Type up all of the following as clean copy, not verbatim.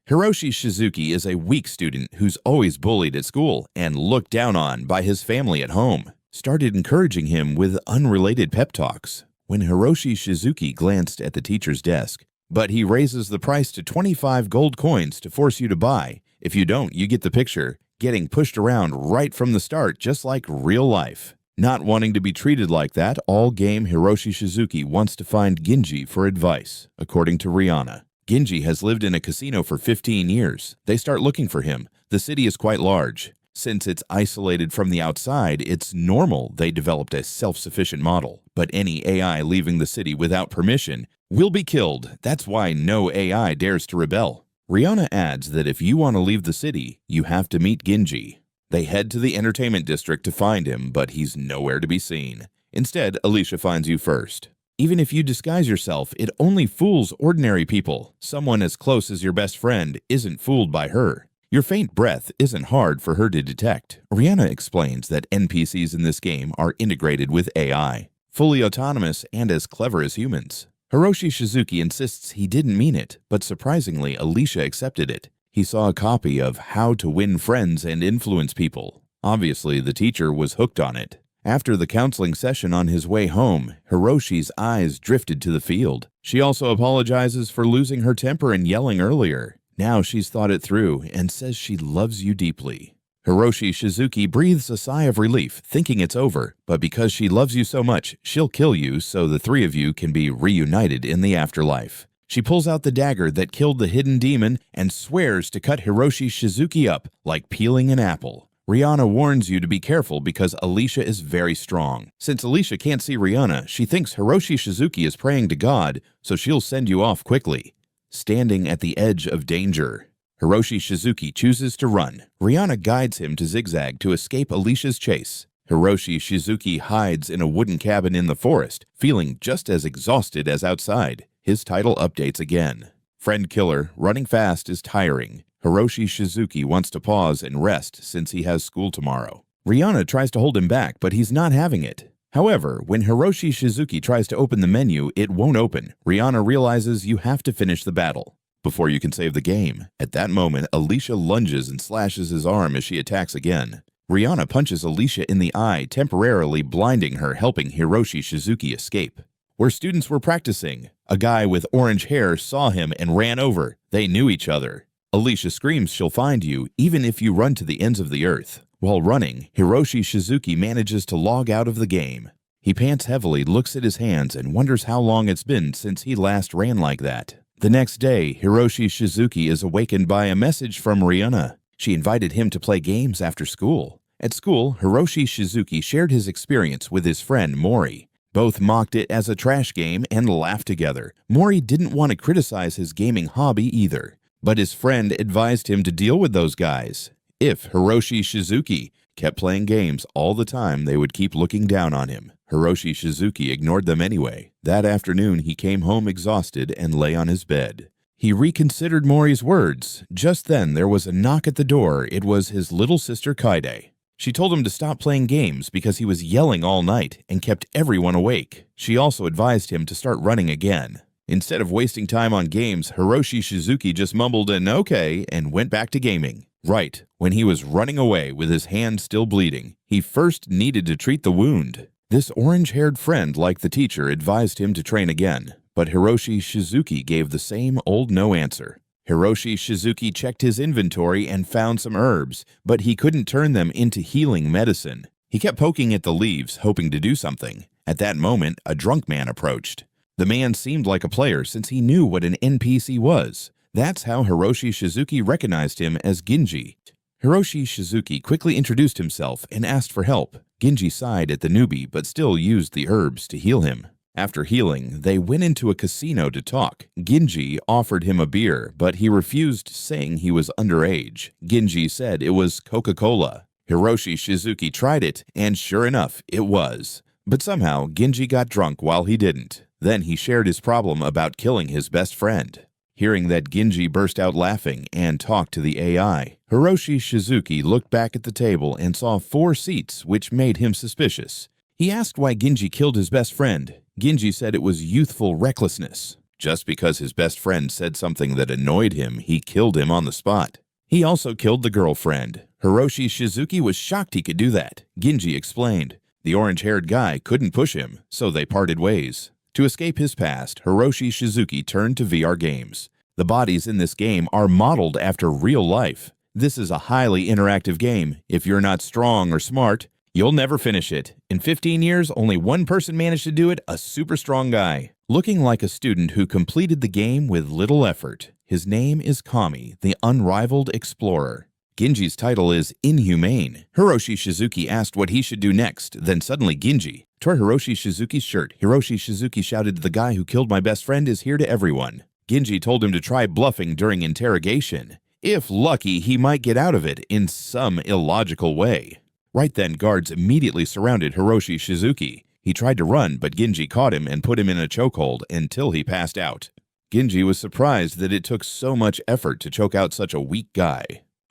Hiroshi Shizuki is a weak student who's always bullied at school and looked down on by his family at home. Started encouraging him with unrelated pep talks. When Hiroshi Shizuki glanced at the teacher's desk, but he raises the price to 25 gold coins to force you to buy. If you don't, you get the picture. Getting pushed around right from the start, just like real life. Not wanting to be treated like that, all game Hiroshi Shizuki wants to find Ginji for advice, according to Rihanna. Ginji has lived in a casino for 15 years. They start looking for him. The city is quite large. Since it's isolated from the outside, it's normal they developed a self-sufficient model. But any AI leaving the city without permission will be killed. That's why no AI dares to rebel. Rihanna adds that if you want to leave the city, you have to meet Ginji. They head to the entertainment district to find him, but he's nowhere to be seen. Instead, Alicia finds you first. Even if you disguise yourself, it only fools ordinary people. Someone as close as your best friend isn't fooled by her. Your faint breath isn't hard for her to detect. Rihanna explains that NPCs in this game are integrated with AI, fully autonomous and as clever as humans. Hiroshi Shizuki insists he didn't mean it, but surprisingly, Alicia accepted it. He saw a copy of How to Win Friends and Influence People. Obviously, the teacher was hooked on it. After the counseling session on his way home, Hiroshi's eyes drifted to the field. She also apologizes for losing her temper and yelling earlier. Now she's thought it through and says she loves you deeply. Hiroshi Shizuki breathes a sigh of relief, thinking it's over, but because she loves you so much, she'll kill you so the three of you can be reunited in the afterlife. She pulls out the dagger that killed the hidden demon and swears to cut Hiroshi Shizuki up like peeling an apple. Rihanna warns you to be careful because Alicia is very strong. Since Alicia can't see Rihanna, she thinks Hiroshi Shizuki is praying to God, so she'll send you off quickly. Standing at the edge of danger, Hiroshi Shizuki chooses to run. Rihanna guides him to zigzag to escape Alicia's chase. Hiroshi Shizuki hides in a wooden cabin in the forest, feeling just as exhausted as outside. His title updates again. Friend killer, running fast is tiring. Hiroshi Shizuki wants to pause and rest since he has school tomorrow. Rihanna tries to hold him back, but he's not having it. However, when Hiroshi Shizuki tries to open the menu, it won't open. Rihanna realizes you have to finish the battle before you can save the game. At that moment, Alicia lunges and slashes his arm as she attacks again. Rihanna punches Alicia in the eye, temporarily blinding her, helping Hiroshi Shizuki escape. Where students were practicing, a guy with orange hair saw him and ran over. They knew each other. Alicia screams she'll find you, even if you run to the ends of the earth. While running, Hiroshi Shizuki manages to log out of the game. He pants heavily, looks at his hands, and wonders how long it's been since he last ran like that. The next day, Hiroshi Shizuki is awakened by a message from Rihanna. She invited him to play games after school. At school, Hiroshi Shizuki shared his experience with his friend Mori. Both mocked it as a trash game and laughed together. Mori didn't want to criticize his gaming hobby either, but his friend advised him to deal with those guys. If Hiroshi Shizuki kept playing games all the time, they would keep looking down on him. Hiroshi Shizuki ignored them anyway. That afternoon, he came home exhausted and lay on his bed. He reconsidered Mori's words. Just then, there was a knock at the door. It was his little sister Kaide. She told him to stop playing games because he was yelling all night and kept everyone awake. She also advised him to start running again. Instead of wasting time on games, Hiroshi Shizuki just mumbled an okay and went back to gaming. Right when he was running away with his hand still bleeding, he first needed to treat the wound. This orange-haired friend, like the teacher, advised him to train again, but Hiroshi Shizuki gave the same old no answer. Hiroshi Shizuki checked his inventory and found some herbs, but he couldn't turn them into healing medicine. He kept poking at the leaves, hoping to do something. At that moment, a drunk man approached. The man seemed like a player since he knew what an NPC was. That's how Hiroshi Shizuki recognized him as Ginji. Hiroshi Shizuki quickly introduced himself and asked for help. Ginji sighed at the newbie but still used the herbs to heal him. After healing, they went into a casino to talk. Ginji offered him a beer, but he refused, saying he was underage. Ginji said it was Coca-Cola. Hiroshi Shizuki tried it, and sure enough, it was. But somehow, Ginji got drunk while he didn't. Then he shared his problem about killing his best friend. Hearing that, Ginji burst out laughing and talked to the AI. Hiroshi Shizuki looked back at the table and saw 4 seats, which made him suspicious. He asked why Ginji killed his best friend. Ginji said it was youthful recklessness. Just because his best friend said something that annoyed him, he killed him on the spot. He also killed the girlfriend. Hiroshi Shizuki was shocked he could do that. Genji explained. The orange-haired guy couldn't push him, so they parted ways. To escape his past, Hiroshi Shizuki turned to VR games. The bodies in this game are modeled after real life. This is a highly interactive game. If you're not strong or smart, you'll never finish it. In 15 years, only one person managed to do it, a super strong guy. Looking like a student who completed the game with little effort. His name is Kami, the unrivaled explorer. Genji's title is Inhumane. Hiroshi Shizuki asked what he should do next, then suddenly Genji tore Hiroshi Shizuki's shirt. Hiroshi Shizuki shouted, "The guy who killed my best friend is here to everyone." Genji told him to try bluffing during interrogation. If lucky, he might get out of it in some illogical way. Right then, guards immediately surrounded Hiroshi Shizuki. He tried to run, but Genji caught him and put him in a chokehold until he passed out. Genji was surprised that it took so much effort to choke out such a weak guy.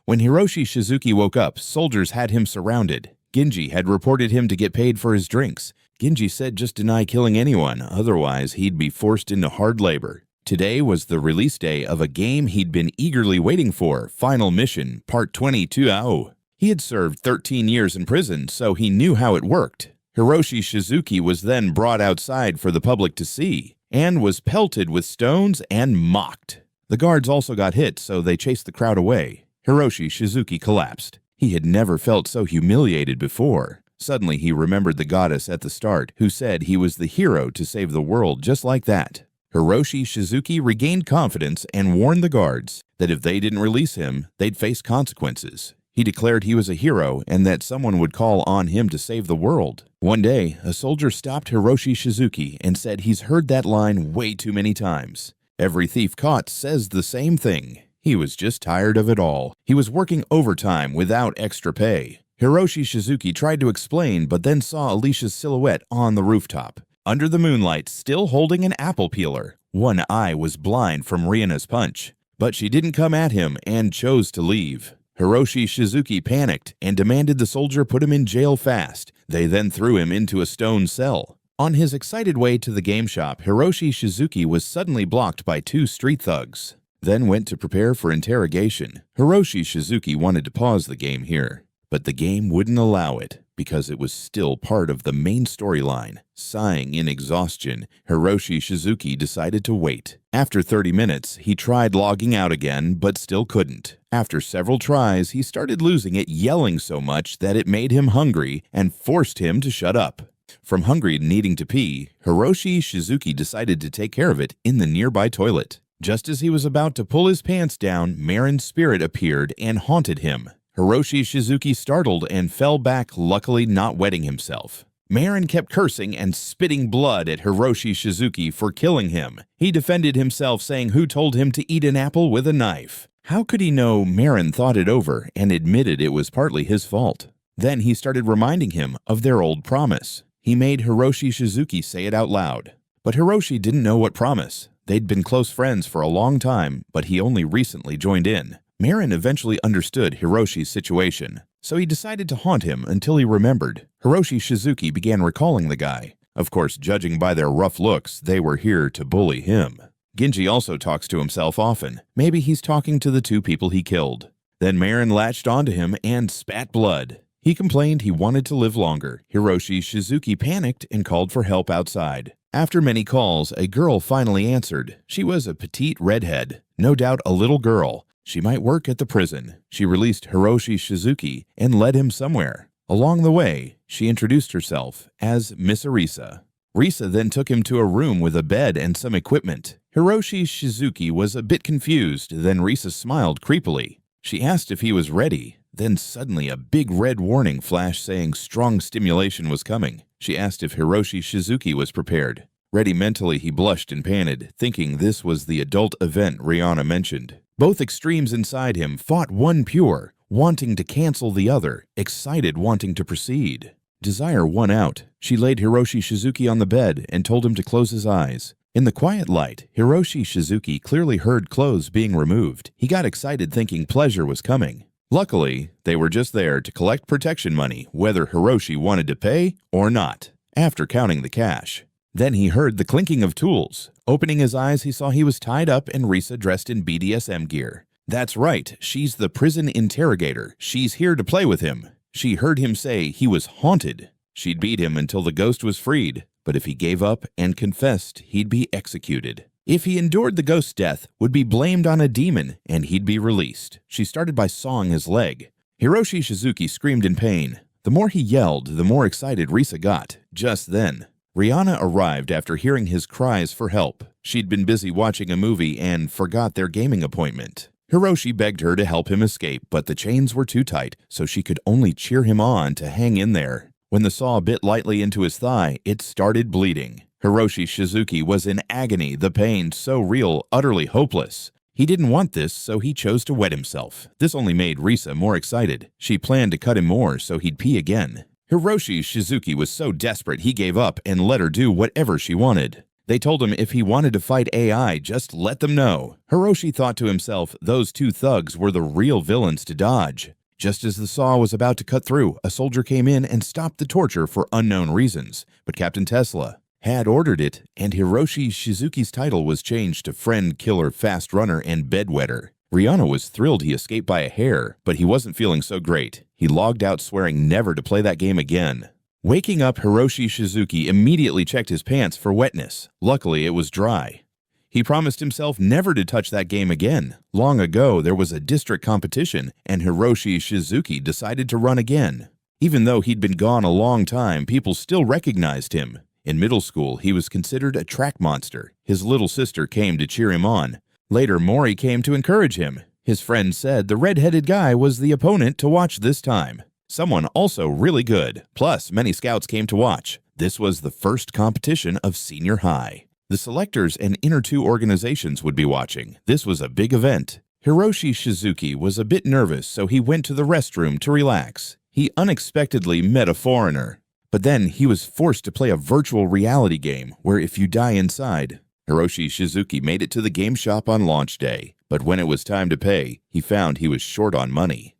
When Hiroshi Shizuki woke up, soldiers had him surrounded. Genji had reported him to get paid for his drinks. Genji said just deny killing anyone, otherwise he'd be forced into hard labor. Today was the release day of a game he'd been eagerly waiting for, Final Mission, Part 22. He had served 13 years in prison, so he knew how it worked. Hiroshi Shizuki was then brought outside for the public to see, and was pelted with stones and mocked. The guards also got hit, so they chased the crowd away. Hiroshi Shizuki collapsed. He had never felt so humiliated before. Suddenly he remembered the goddess at the start, who said he was the hero to save the world just like that. Hiroshi Shizuki regained confidence and warned the guards that if they didn't release him, they'd face consequences. He declared he was a hero and that someone would call on him to save the world. One day, a soldier stopped Hiroshi Shizuki and said he's heard that line way too many times. Every thief caught says the same thing. He was just tired of it all. He was working overtime without extra pay. Hiroshi Shizuki tried to explain, but then saw Alicia's silhouette on the rooftop. Under the moonlight, still holding an apple peeler. One eye was blind from Riena's punch. But she didn't come at him and chose to leave. Hiroshi Shizuki panicked and demanded the soldier put him in jail fast. They then threw him into a stone cell. On his excited way to the game shop, Hiroshi Shizuki was suddenly blocked by two street thugs. Then went to prepare for interrogation. Hiroshi Shizuki wanted to pause the game here, but the game wouldn't allow it because it was still part of the main storyline. Sighing in exhaustion, Hiroshi Shizuki decided to wait. After 30 minutes, he tried logging out again, but still couldn't. After several tries, he started losing it, yelling so much that it made him hungry and forced him to shut up. From hungry and needing to pee, Hiroshi Shizuki decided to take care of it in the nearby toilet. Just as he was about to pull his pants down, Marin's spirit appeared and haunted him. Hiroshi Shizuki startled and fell back, luckily not wetting himself. Marin kept cursing and spitting blood at Hiroshi Shizuki for killing him. He defended himself, saying who told him to eat an apple with a knife. How could he know Marin thought it over and admitted it was partly his fault? Then he started reminding him of their old promise. He made Hiroshi Shizuki say it out loud. But Hiroshi didn't know what promise. They'd been close friends for a long time, but he only recently joined in. Marin eventually understood Hiroshi's situation, so he decided to haunt him until he remembered. Hiroshi Shizuki began recalling the guy. Of course, judging by their rough looks, they were here to bully him. Genji also talks to himself often. Maybe he's talking to the two people he killed. Then Marin latched onto him and spat blood. He complained he wanted to live longer. Hiroshi Shizuki panicked and called for help outside. After many calls, a girl finally answered. She was a petite redhead, no doubt a little girl. She might work at the prison. She released Hiroshi Shizuki and led him somewhere. Along the way, she introduced herself as Miss Arisa. Risa then took him to a room with a bed and some equipment. Hiroshi Shizuki was a bit confused, then Risa smiled creepily. She asked if he was ready. Then suddenly a big red warning flashed saying strong stimulation was coming. She asked if Hiroshi Shizuki was prepared. Ready mentally, he blushed and panted, thinking this was the adult event Rihanna mentioned. Both extremes inside him fought one pure, wanting to cancel the other, excited wanting to proceed. Desire won out. She laid Hiroshi Shizuki on the bed and told him to close his eyes. In the quiet light, Hiroshi Shizuki clearly heard clothes being removed. He got excited thinking pleasure was coming. Luckily, they were just there to collect protection money, whether Hiroshi wanted to pay or not. After counting the cash, Then he heard the clinking of tools. Opening his eyes, he saw he was tied up and Risa dressed in BDSM gear. That's right, she's the prison interrogator. She's here to play with him. She heard him say he was haunted. She'd beat him until the ghost was freed, but if he gave up and confessed, he'd be executed. If he endured the ghost's death, would be blamed on a demon, and he'd be released. She started by sawing his leg. Hiroshi Shizuki screamed in pain. The more he yelled, the more excited Risa got. Just then, Rihanna arrived after hearing his cries for help. She'd been busy watching a movie and forgot their gaming appointment. Hiroshi begged her to help him escape, but the chains were too tight, so she could only cheer him on to hang in there. When the saw bit lightly into his thigh, it started bleeding. Hiroshi Shizuki was in agony, the pain so real, utterly hopeless. He didn't want this, so he chose to wet himself. This only made Risa more excited. She planned to cut him more so he'd pee again. Hiroshi Shizuki was so desperate he gave up and let her do whatever she wanted. They told him if he wanted to fight AI, just let them know. Hiroshi thought to himself those two thugs were the real villains to dodge. Just as the saw was about to cut through, a soldier came in and stopped the torture for unknown reasons. But Captain Tesla had ordered it, and Hiroshi Shizuki's title was changed to Friend, Killer, Fast Runner, and Bedwetter. Rihanna was thrilled he escaped by a hair, but he wasn't feeling so great. He logged out swearing never to play that game again. Waking up, Hiroshi Shizuki immediately checked his pants for wetness. Luckily, it was dry. He promised himself never to touch that game again. Long ago, there was a district competition, and Hiroshi Shizuki decided to run again. Even though he'd been gone a long time, people still recognized him. In middle school, he was considered a track monster. His little sister came to cheer him on. Later, Mori came to encourage him. His friend said the red-headed guy was the opponent to watch this time. Someone also really good. Plus, many scouts came to watch. This was the first competition of senior high. The selectors and inner two organizations would be watching. This was a big event. Hiroshi Shizuki was a bit nervous, so he went to the restroom to relax. He unexpectedly met a foreigner. But then he was forced to play a virtual reality game where if you die inside. Hiroshi Shizuki made it to the game shop on launch day, but when it was time to pay, he found he was short on money.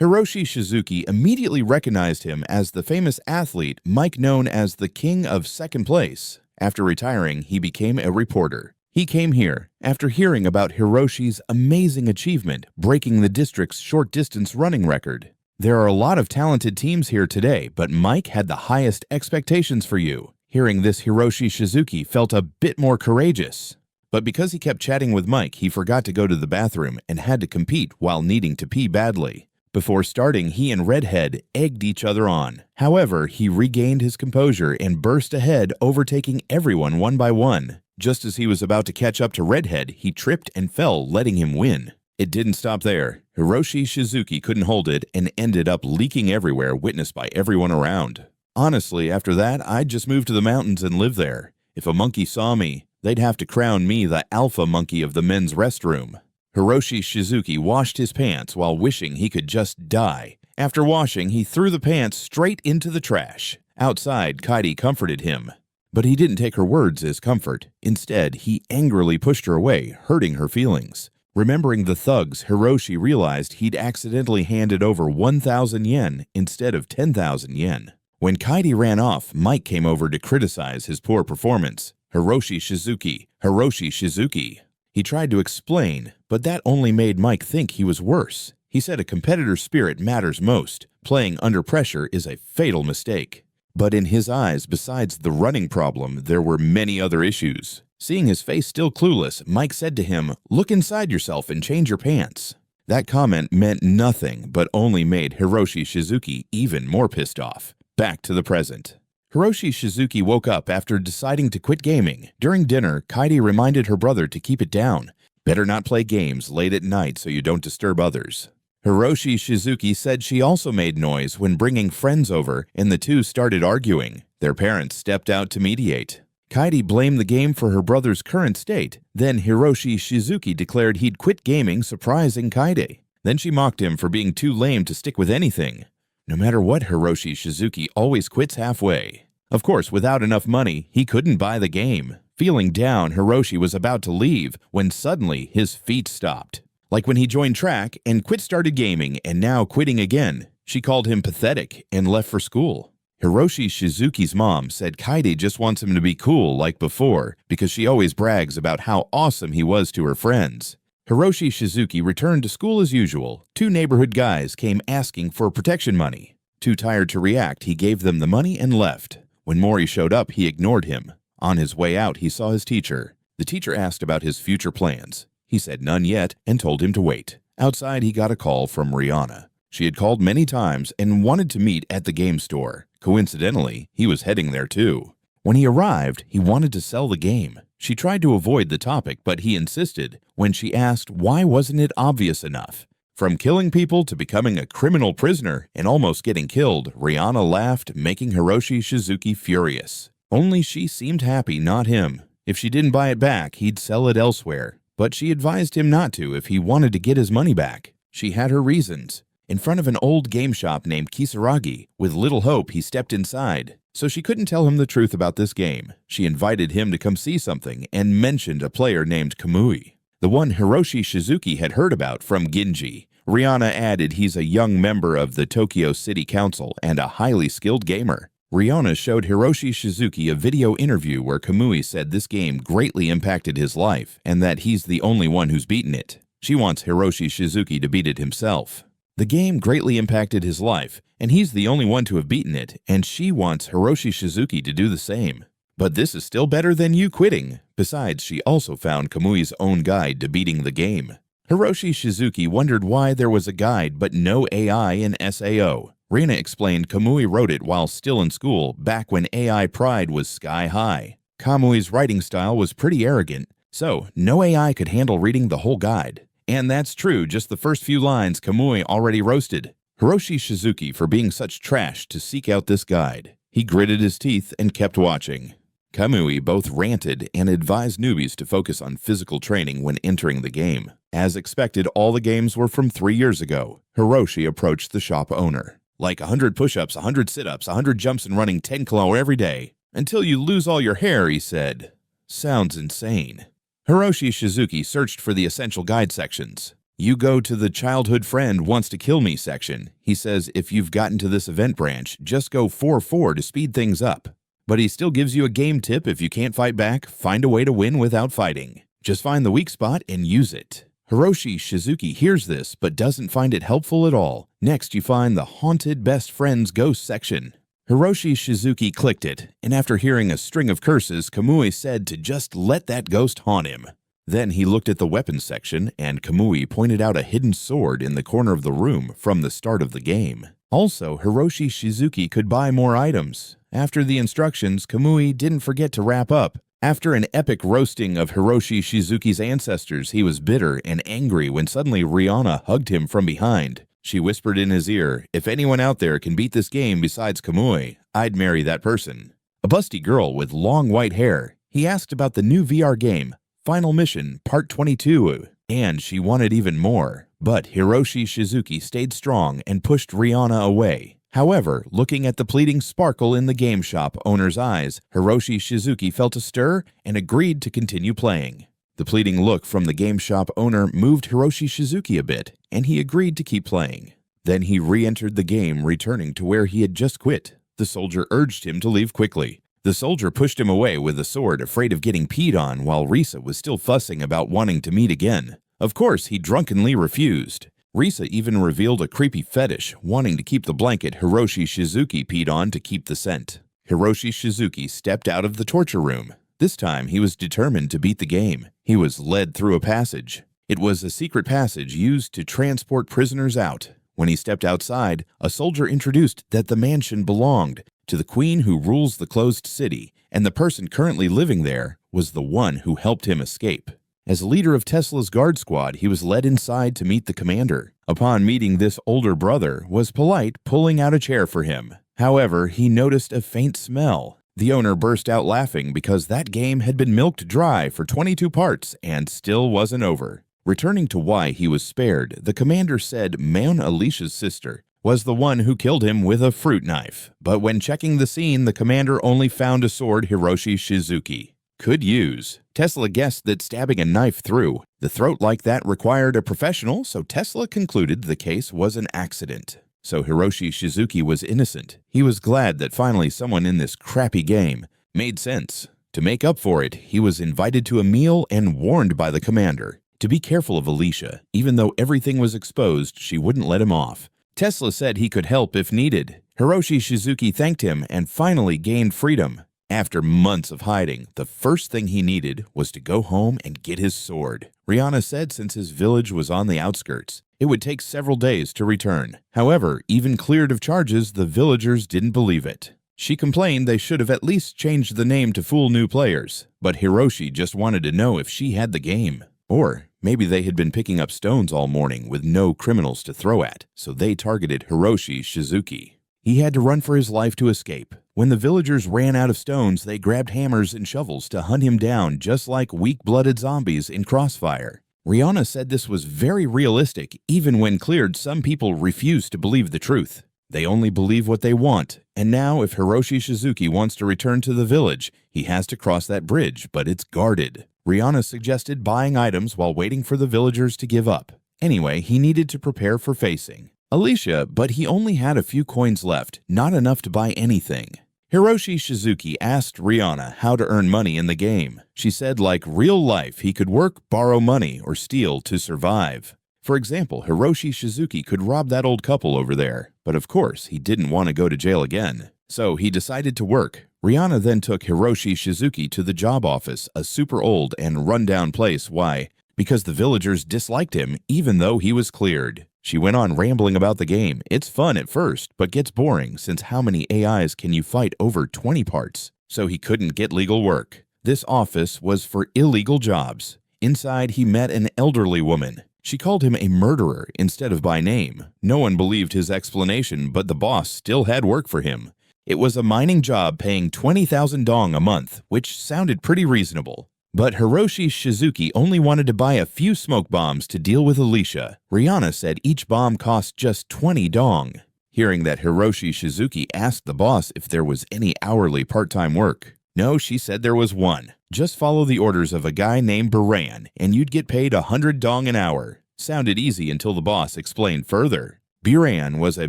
Hiroshi Shizuki immediately recognized him as the famous athlete Mike, known as the King of Second Place. After retiring, he became a reporter. He came here after hearing about Hiroshi's amazing achievement, breaking the district's short-distance running record. There are a lot of talented teams here today, but Mike had the highest expectations for you. Hearing this, Hiroshi Shizuki felt a bit more courageous. But because he kept chatting with Mike, he forgot to go to the bathroom and had to compete while needing to pee badly. Before starting, he and Redhead egged each other on. However, he regained his composure and burst ahead, overtaking everyone one by one. Just as he was about to catch up to Redhead, he tripped and fell, letting him win. It didn't stop there. Hiroshi Shizuki couldn't hold it and ended up leaking everywhere, witnessed by everyone around. Honestly, after that, I'd just move to the mountains and live there. If a monkey saw me, they'd have to crown me the alpha monkey of the men's restroom. Hiroshi Shizuki washed his pants while wishing he could just die. After washing, he threw the pants straight into the trash. Outside, Kaidi comforted him. But he didn't take her words as comfort. Instead, he angrily pushed her away, hurting her feelings. Remembering the thugs, Hiroshi realized he'd accidentally handed over 1,000 yen instead of 10,000 yen. When Kaidi ran off, Mike came over to criticize his poor performance. Hiroshi Shizuki, Hiroshi Shizuki. He tried to explain, but that only made Mike think he was worse. He said a competitor's spirit matters most. Playing under pressure is a fatal mistake. But in his eyes, besides the running problem, there were many other issues. Seeing his face still clueless, Mike said to him, "Look inside yourself and change your pants." That comment meant nothing, but only made Hiroshi Shizuki even more pissed off. Back to the present. Hiroshi Shizuki woke up after deciding to quit gaming. During dinner, Kaidi reminded her brother to keep it down. Better not play games late at night so you don't disturb others. Hiroshi Shizuki said she also made noise when bringing friends over, and the two started arguing. Their parents stepped out to mediate. Kaidi blamed the game for her brother's current state. Then Hiroshi Shizuki declared he'd quit gaming, surprising Kaidi. Then she mocked him for being too lame to stick with anything. No matter what, Hiroshi Shizuki always quits halfway. Of course, without enough money, he couldn't buy the game. Feeling down, Hiroshi was about to leave when suddenly his feet stopped. Like when he joined track and started gaming and now quitting again. She called him pathetic and left for school. Hiroshi Shizuki's mom said Kaede just wants him to be cool like before because she always brags about how awesome he was to her friends. Hiroshi Shizuki returned to school as usual. Two neighborhood guys came asking for protection money. Too tired to react, he gave them the money and left. When Mori showed up, he ignored him. On his way out, he saw his teacher. The teacher asked about his future plans. He said none yet and told him to wait. Outside, he got a call from Rihanna. She had called many times and wanted to meet at the game store. Coincidentally, he was heading there too. When he arrived, he wanted to sell the game. She tried to avoid the topic, but he insisted when she asked why wasn't it obvious enough. From killing people to becoming a criminal prisoner and almost getting killed, Rihanna laughed, making Hiroshi Shizuki furious. Only she seemed happy, not him. If she didn't buy it back, he'd sell it elsewhere. But she advised him not to if he wanted to get his money back. She had her reasons. In front of an old game shop named Kisaragi, with little hope he stepped inside. So she couldn't tell him the truth about this game. She invited him to come see something and mentioned a player named Kamui, the one Hiroshi Shizuki had heard about from Ginji. Rihanna added he's a young member of the Tokyo City Council and a highly skilled gamer. Rihanna showed Hiroshi Shizuki a video interview where Kamui said this game greatly impacted his life and that he's the only one who's beaten it. She wants Hiroshi Shizuki to beat it himself. The game greatly impacted his life, and he's the only one to have beaten it, and she wants Hiroshi Shizuki to do the same. But this is still better than you quitting. Besides, she also found Kamui's own guide to beating the game. Hiroshi Shizuki wondered why there was a guide but no AI in SAO. Rina explained Kamui wrote it while still in school, back when AI pride was sky high. Kamui's writing style was pretty arrogant, so no AI could handle reading the whole guide. And that's true, just the first few lines Kamui already roasted Hiroshi Shizuki for being such trash to seek out this guide. He gritted his teeth and kept watching. Kamui both ranted and advised newbies to focus on physical training when entering the game. As expected, all the games were from 3 years ago. Hiroshi approached the shop owner. Like 100 push-ups, 100 sit-ups, 100 jumps and running 10 km every day. Until you lose all your hair, he said. Sounds insane. Hiroshi Shizuki searched for the essential guide sections. You go to the childhood friend wants to kill me section. He says if you've gotten to this event branch, just go 4-4 to speed things up. But he still gives you a game tip if you can't fight back, find a way to win without fighting. Just find the weak spot and use it. Hiroshi Shizuki hears this but doesn't find it helpful at all. Next, you find the haunted best friends ghost section. Hiroshi Shizuki clicked it, and after hearing a string of curses, Kamui said to just let that ghost haunt him. Then he looked at the weapons section, and Kamui pointed out a hidden sword in the corner of the room from the start of the game. Also, Hiroshi Shizuki could buy more items. After the instructions, Kamui didn't forget to wrap up. After an epic roasting of Hiroshi Shizuki's ancestors, he was bitter and angry when suddenly Rihanna hugged him from behind. She whispered in his ear, if anyone out there can beat this game besides Kamui, I'd marry that person. A busty girl with long white hair. He asked about the new VR game, Final Mission, Part 22, and she wanted even more. But Hiroshi Shizuki stayed strong and pushed Rihanna away. However, looking at the pleading sparkle in the game shop owner's eyes, Hiroshi Shizuki felt a stir and agreed to continue playing. The pleading look from the game shop owner moved Hiroshi Shizuki a bit, and he agreed to keep playing. Then he re-entered the game, returning to where he had just quit. The soldier urged him to leave quickly. The soldier pushed him away with a sword, afraid of getting peed on, while Risa was still fussing about wanting to meet again. Of course, he drunkenly refused. Risa even revealed a creepy fetish, wanting to keep the blanket Hiroshi Shizuki peed on to keep the scent. Hiroshi Shizuki stepped out of the torture room. This time, he was determined to beat the game. He was led through a passage. It was a secret passage used to transport prisoners out. When he stepped outside, a soldier introduced that the mansion belonged to the queen who rules the closed city, and the person currently living there was the one who helped him escape. As leader of Tesla's guard squad, he was led inside to meet the commander. Upon meeting this older brother, was polite, pulling out a chair for him. However, he noticed a faint smell. The owner burst out laughing because that game had been milked dry for 22 parts and still wasn't over. Returning to why he was spared, the commander said Maon Alicia's sister was the one who killed him with a fruit knife. But when checking the scene, the commander only found a sword Hiroshi Shizuki could use. Tesla guessed that stabbing a knife through the throat like that required a professional, so Tesla concluded the case was an accident. so Hiroshi Shizuki was innocent. He was glad that finally someone in this crappy game made sense. To make up for it, he was invited to a meal and warned by the commander to be careful of Alicia. Even though everything was exposed, she wouldn't let him off. Tesla said he could help if needed. Hiroshi Shizuki thanked him and finally gained freedom. After months of hiding, the first thing he needed was to go home and get his sword. Rihanna said since his village was on the outskirts, it would take several days to return. However, even cleared of charges, the villagers didn't believe it. She complained they should have at least changed the name to fool new players, but Hiroshi just wanted to know if she had the game. Or maybe they had been picking up stones all morning with no criminals to throw at, so they targeted Hiroshi Shizuki. He had to run for his life to escape. When the villagers ran out of stones, they grabbed hammers and shovels to hunt him down just like weak-blooded zombies in Crossfire. Rihanna said this was very realistic. Even when cleared, some people refuse to believe the truth. They only believe what they want. And now if Hiroshi Shizuki wants to return to the village, he has to cross that bridge, but it's guarded. Rihanna suggested buying items while waiting for the villagers to give up. Anyway, he needed to prepare for facing Alicia, but he only had a few coins left, not enough to buy anything. Hiroshi Shizuki asked Rihanna how to earn money in the game. She said like real life, he could work, borrow money, or steal to survive. For example, Hiroshi Shizuki could rob that old couple over there, but of course he didn't want to go to jail again. So he decided to work. Rihanna then took Hiroshi Shizuki to the job office, a super old and rundown place. Why? Because the villagers disliked him even though he was cleared. She went on rambling about the game. It's fun at first, but gets boring since how many AIs can you fight over 20 parts? So he couldn't get legal work. This office was for illegal jobs. Inside, he met an elderly woman. She called him a murderer instead of by name. No one believed his explanation, but the boss still had work for him. It was a mining job paying 20,000 dong a month, which sounded pretty reasonable. But Hiroshi Shizuki only wanted to buy a few smoke bombs to deal with Alicia. Rihanna said each bomb cost just 20 dong. Hearing that, Hiroshi Shizuki asked the boss if there was any hourly part-time work. No, she said there was one. Just follow the orders of a guy named Baran, and you'd get paid 100 dong an hour. Sounded easy until the boss explained further. Baran was a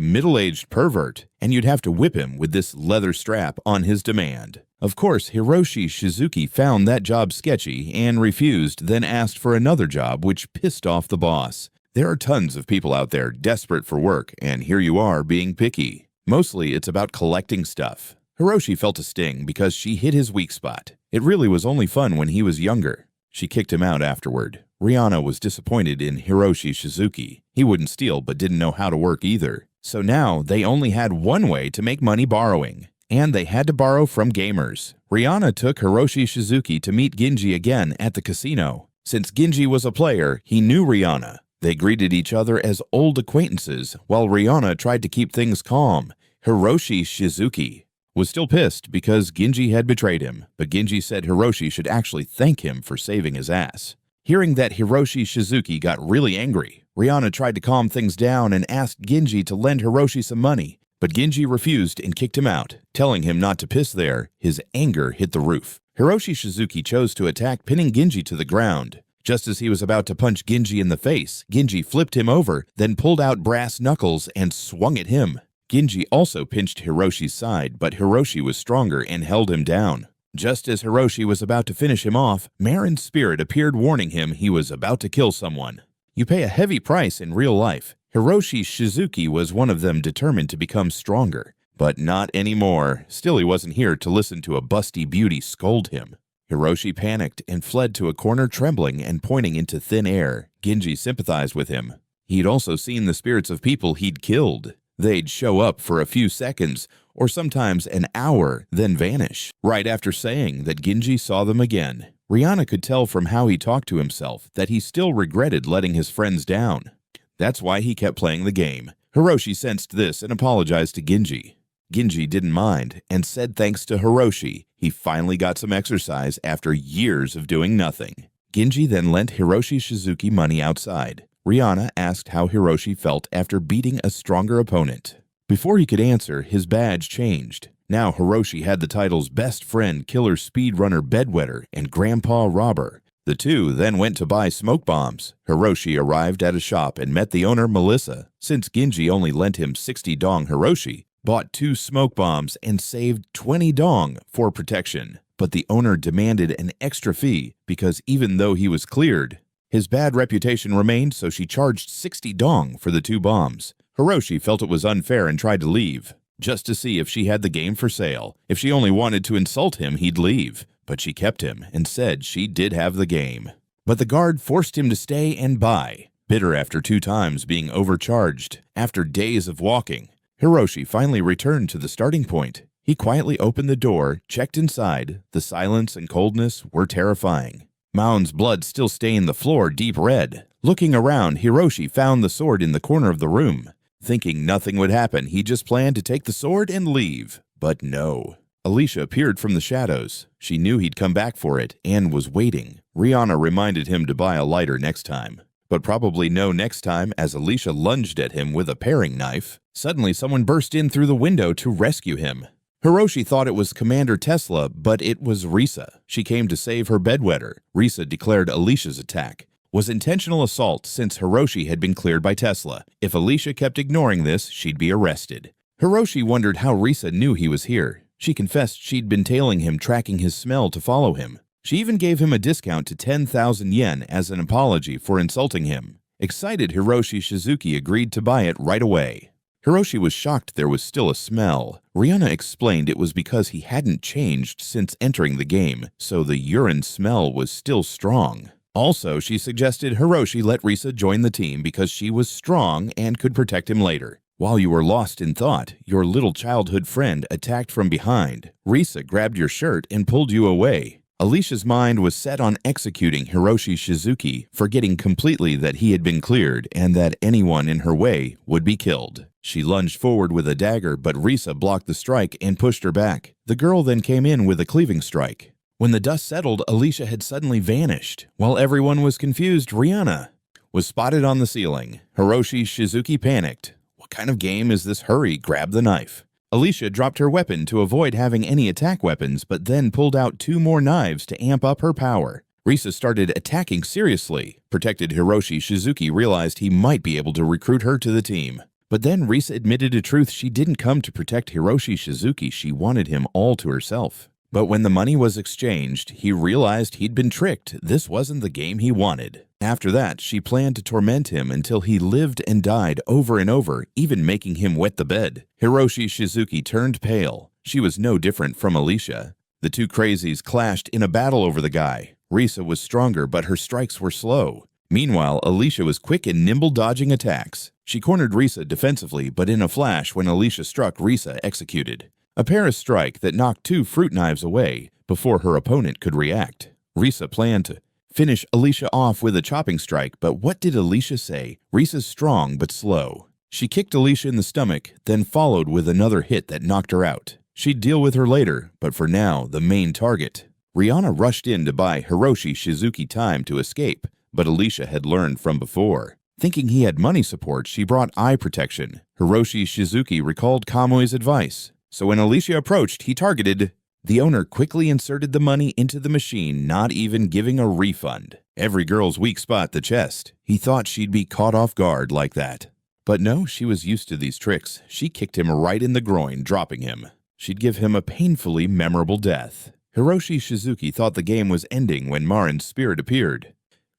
middle-aged pervert, and you'd have to whip him with this leather strap on his demand. Of course, Hiroshi Shizuki found that job sketchy and refused, then asked for another job, which pissed off the boss. There are tons of people out there desperate for work, and here you are being picky. Mostly it's about collecting stuff. Hiroshi felt a sting because she hit his weak spot. It really was only fun when he was younger. She kicked him out afterward. Rihanna was disappointed in Hiroshi Shizuki. He wouldn't steal but didn't know how to work either. So now they only had one way to make money borrowing. And they had to borrow from gamers. Rihanna took Hiroshi Shizuki to meet Ginji again at the casino. Since Ginji was a player, he knew Rihanna. They greeted each other as old acquaintances, while Rihanna tried to keep things calm. Hiroshi Shizuki was still pissed because Ginji had betrayed him, but Ginji said Hiroshi should actually thank him for saving his ass. Hearing that Hiroshi Shizuki got really angry, Rihanna tried to calm things down and asked Ginji to lend Hiroshi some money. But Ginji refused and kicked him out, telling him not to piss there. His anger hit the roof. Hiroshi Shizuki chose to attack, pinning Ginji to the ground. Just as he was about to punch Ginji in the face, Ginji flipped him over, then pulled out brass knuckles and swung at him. Ginji also pinched Hiroshi's side, but Hiroshi was stronger and held him down. Just as Hiroshi was about to finish him off, Marin's spirit appeared, warning him he was about to kill someone. You pay a heavy price in real life. Hiroshi Shizuki was one of them, determined to become stronger. But not anymore. Still, he wasn't here to listen to a busty beauty scold him. Hiroshi panicked and fled to a corner, trembling and pointing into thin air. Ginji sympathized with him. He'd also seen the spirits of people he'd killed. They'd show up for a few seconds, or sometimes an hour, then vanish. Right after saying that Ginji saw them again, Rihanna could tell from how he talked to himself that he still regretted letting his friends down. That's why he kept playing the game. Hiroshi sensed this and apologized to Ginji. Ginji didn't mind and said thanks to Hiroshi, he finally got some exercise after years of doing nothing. Ginji then lent Hiroshi Shizuki money outside. Rihanna asked how Hiroshi felt after beating a stronger opponent. Before he could answer, his badge changed. Now Hiroshi had the titles Best Friend, Killer Speedrunner Bedwetter, and Grandpa Robber. The two then went to buy smoke bombs. Hiroshi arrived at a shop and met the owner, Melissa. Since Ginji only lent him 60 dong, Hiroshi bought 2 smoke bombs and saved 20 dong for protection. But the owner demanded an extra fee because even though he was cleared, his bad reputation remained, so she charged 60 dong for the 2 bombs. Hiroshi felt it was unfair and tried to leave, just to see if she had the game for sale. If she only wanted to insult him, he'd leave. But she kept him and said she did have the game. But the guard forced him to stay and buy. Bitter after 2 times being overcharged, after days of walking, Hiroshi finally returned to the starting point. He quietly opened the door, checked inside. The silence and coldness were terrifying. Maun's blood still stained the floor deep red. Looking around, Hiroshi found the sword in the corner of the room. Thinking nothing would happen, he just planned to take the sword and leave. But no. Alicia appeared from the shadows. She knew he'd come back for it and was waiting. Rihanna reminded him to buy a lighter next time. But probably no next time, as Alicia lunged at him with a paring knife. Suddenly someone burst in through the window to rescue him. Hiroshi thought it was Commander Tesla, but it was Risa. She came to save her bedwetter. Risa declared Alicia's attack was intentional assault since Hiroshi had been cleared by Tesla. If Alicia kept ignoring this, she'd be arrested. Hiroshi wondered how Risa knew he was here. She confessed she'd been tailing him, tracking his smell to follow him. She even gave him a discount to 10,000 yen as an apology for insulting him. Excited, Hiroshi Shizuki agreed to buy it right away. Hiroshi was shocked there was still a smell. Rihanna explained it was because he hadn't changed since entering the game, so the urine smell was still strong. Also, she suggested Hiroshi let Risa join the team because she was strong and could protect him later. While you were lost in thought, your little childhood friend attacked from behind. Risa grabbed your shirt and pulled you away. Alicia's mind was set on executing Hiroshi Shizuki, forgetting completely that he had been cleared and that anyone in her way would be killed. She lunged forward with a dagger, but Risa blocked the strike and pushed her back. The girl then came in with a cleaving strike. When the dust settled, Alicia had suddenly vanished. While everyone was confused, Rihanna was spotted on the ceiling. Hiroshi Shizuki panicked. What kind of game is this? Hurry, grab the knife. Alicia dropped her weapon to avoid having any attack weapons, but then pulled out 2 more knives to amp up her power. Risa started attacking seriously. Protected Hiroshi Shizuki realized he might be able to recruit her to the team. But then Risa admitted a truth: she didn't come to protect Hiroshi Shizuki, she wanted him all to herself. But when the money was exchanged, he realized he'd been tricked. This wasn't the game he wanted. After that, she planned to torment him until he lived and died over and over, even making him wet the bed. Hiroshi Shizuki turned pale. She was no different from Alicia. The 2 crazies clashed in a battle over the guy. Risa was stronger, but her strikes were slow. Meanwhile, Alicia was quick and nimble, dodging attacks. She cornered Risa defensively, but in a flash, when Alicia struck, Risa executed a Paris strike that knocked 2 fruit knives away before her opponent could react. Risa planned to finish Alicia off with a chopping strike, but what did Alicia say? Risa's strong but slow. She kicked Alicia in the stomach, then followed with another hit that knocked her out. She'd deal with her later, but for now, the main target. Rihanna rushed in to buy Hiroshi Shizuki time to escape, but Alicia had learned from before. Thinking he had money support, she brought eye protection. Hiroshi Shizuki recalled Kamui's advice. So when Alicia approached, he targeted. The owner quickly inserted the money into the machine, not even giving a refund. Every girl's weak spot, the chest. He thought she'd be caught off guard like that. But no, she was used to these tricks. She kicked him right in the groin, dropping him. She'd give him a painfully memorable death. Hiroshi Shizuki thought the game was ending when Marin's spirit appeared.